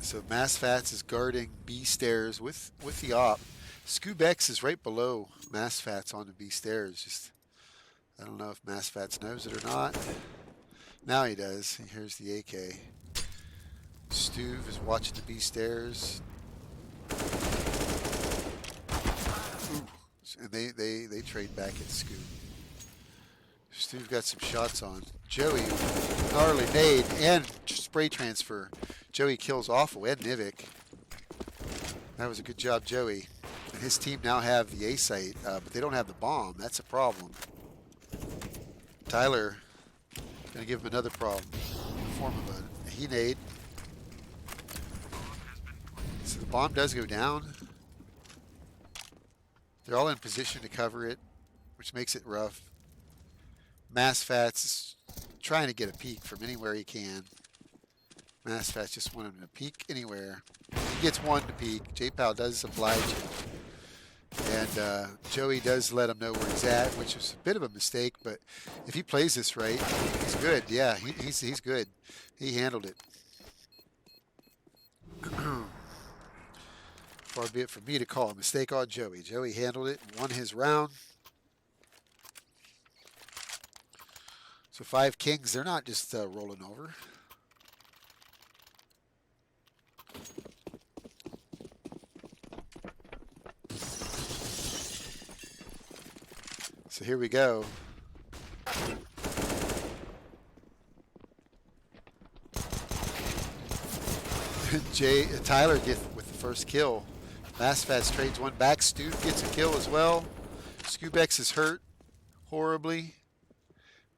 So MassFats is guarding B stairs with the op. Scoobex is right below MassFats on the B stairs. Just I don't know if MassFats knows it or not. Now he does. He hears the AK. Stu is watching the B stairs. Ooh. And they trade back at Stu. Stu's got some shots on. Joey, gnarly nade and spray transfer. Joey kills Awful and Nivik. That was a good job, Joey. And his team now have the A site, but they don't have the bomb. That's a problem. Tyler gonna give him another problem in the form of a he nade. So the bomb does go down. They're all in position to cover it, which makes it rough. MassFats is trying to get a peek from anywhere he can. MassFats just want him to peek anywhere. He gets one to peek. J-Pow does oblige him. And Joey does let him know where he's at, which is a bit of a mistake, but if he plays this right, he's good. Yeah, he's good. He handled it. Far be it from me to call a mistake on Joey. Joey handled it, won his round. So 5 Kings, they're not just rolling over. So here we go. Tyler gets with the first kill. MassFats trades one back. Stu gets a kill as well. Scoobex is hurt horribly.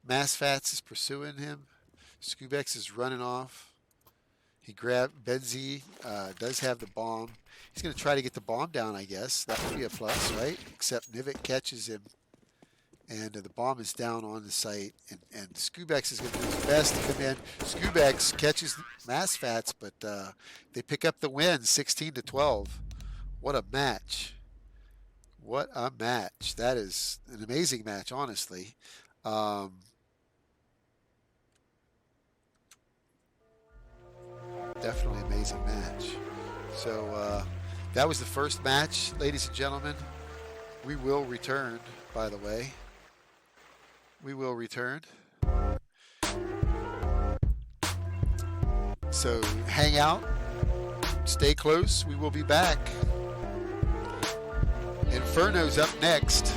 MassFats is pursuing him. Scoobex is running off. He grabbed Benzie, does have the bomb. He's going to try to get the bomb down, I guess. That would be a plus, right? Except Nivik catches him. And the bomb is down on the site. And Scoobex is going to do his best to come in. Scoobex catches MassFats, but they pick up the win, 16-12. What a match. What a match. That is an amazing match, honestly. Definitely amazing match. So that was the first match, ladies and gentlemen. We will return, by the way. We will return. So hang out, stay close. We will be back. Inferno's up next.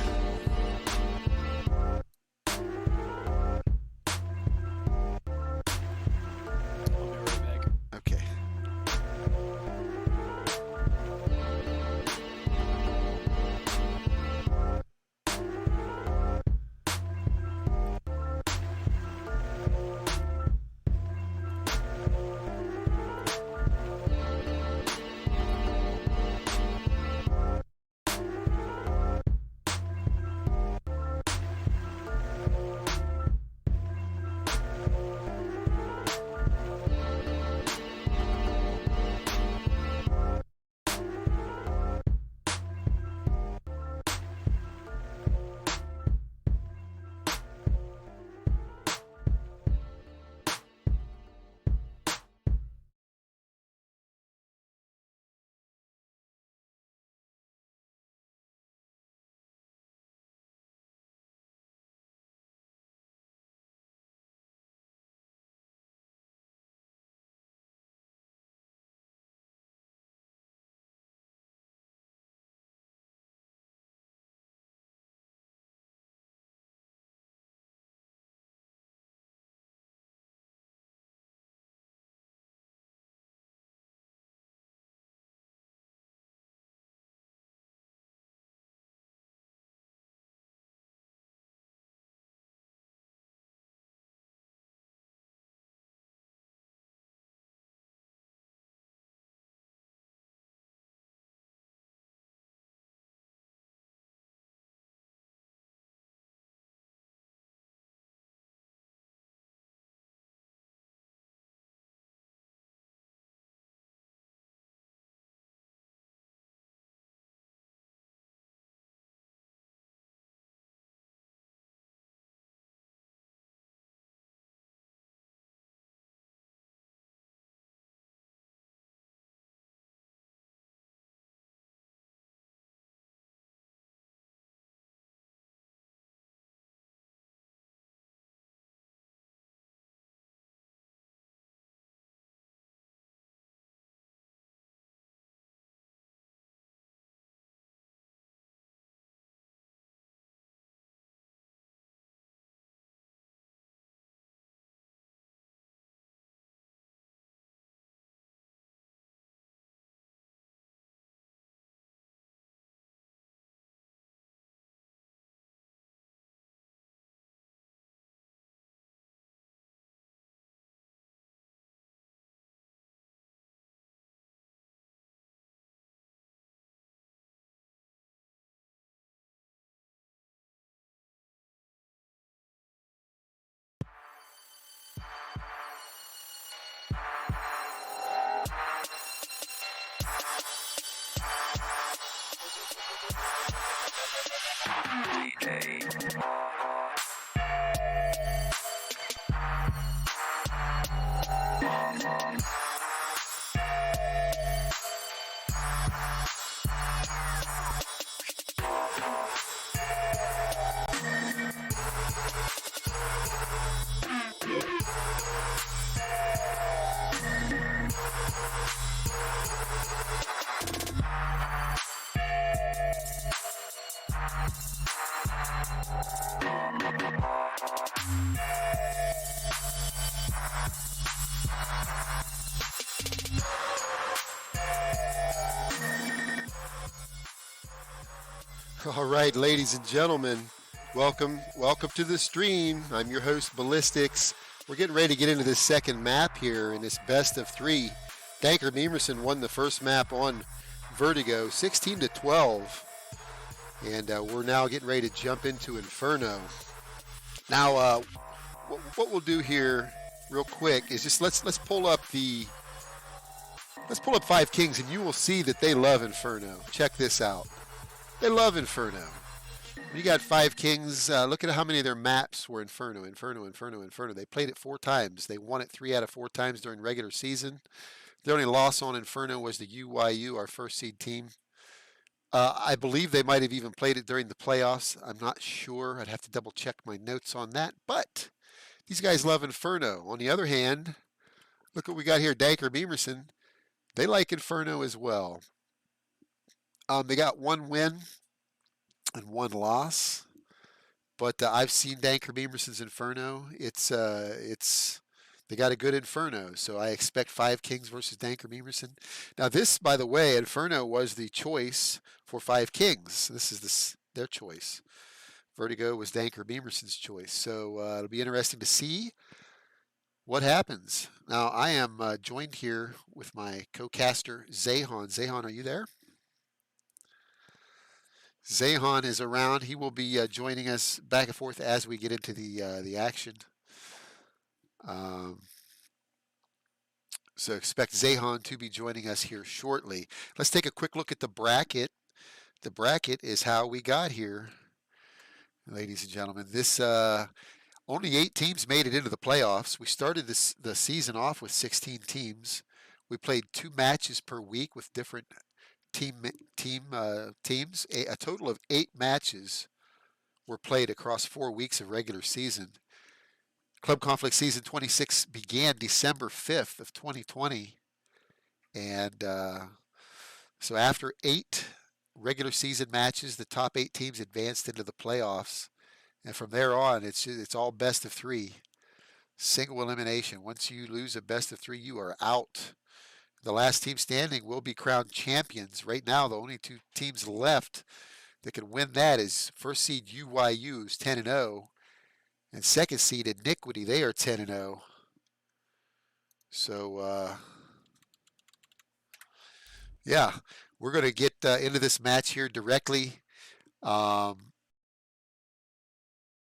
All right, ladies and gentlemen, welcome to the stream. I'm your host, Ballistics. We're getting ready to get into this second map here in this best of 3. DankerMemerson won the first map on Vertigo, 16-12, and we're now getting ready to jump into Inferno. Now, what we'll do here, real quick, is just let's pull up 5 Kings, and you will see that they love Inferno. Check this out. They love Inferno. When you got 5 Kings, look at how many of their maps were Inferno. They played it 4 times. They won it 3 out of 4 times during regular season. Their only loss on Inferno was the UYU, our first seed team. I believe they might have even played it during the playoffs. I'm not sure. I'd have to double check my notes on that. But these guys love Inferno. On the other hand, look what we got here. DankerMemerson. They like Inferno as well. They got 1 win and 1 loss, but I've seen DankerMemerson's Inferno. It's they got a good Inferno, so I expect 5 Kings versus DankerMemerson. Now this, by the way, Inferno was the choice for 5 Kings. This is their choice. Vertigo was DankerMemerson's choice, so it'll be interesting to see what happens. Now I am joined here with my co-caster Zayhan. Zayhan, are you there? Zayhan is around. He will be joining us back and forth as we get into the action. So expect Zayhan to be joining us here shortly. Let's take a quick look at the bracket. The bracket is how we got here, ladies and gentlemen. This only 8 teams made it into the playoffs. We started the season off with 16 teams. We played 2 matches per week with different teams. A total of 8 matches were played across 4 weeks of regular season. Club Conflict Season 26 began December 5th of 2020, and so after 8 regular season matches, the top 8 teams advanced into the playoffs, and from there on, it's all best of 3, single elimination. Once you lose a best of 3, you are out. The last team standing will be crowned champions. Right now, the only 2 teams left that can win that is first seed UYU, who's 10-0, and second seed Iniquity. They are 10-0. So, yeah, we're going to get into this match here directly.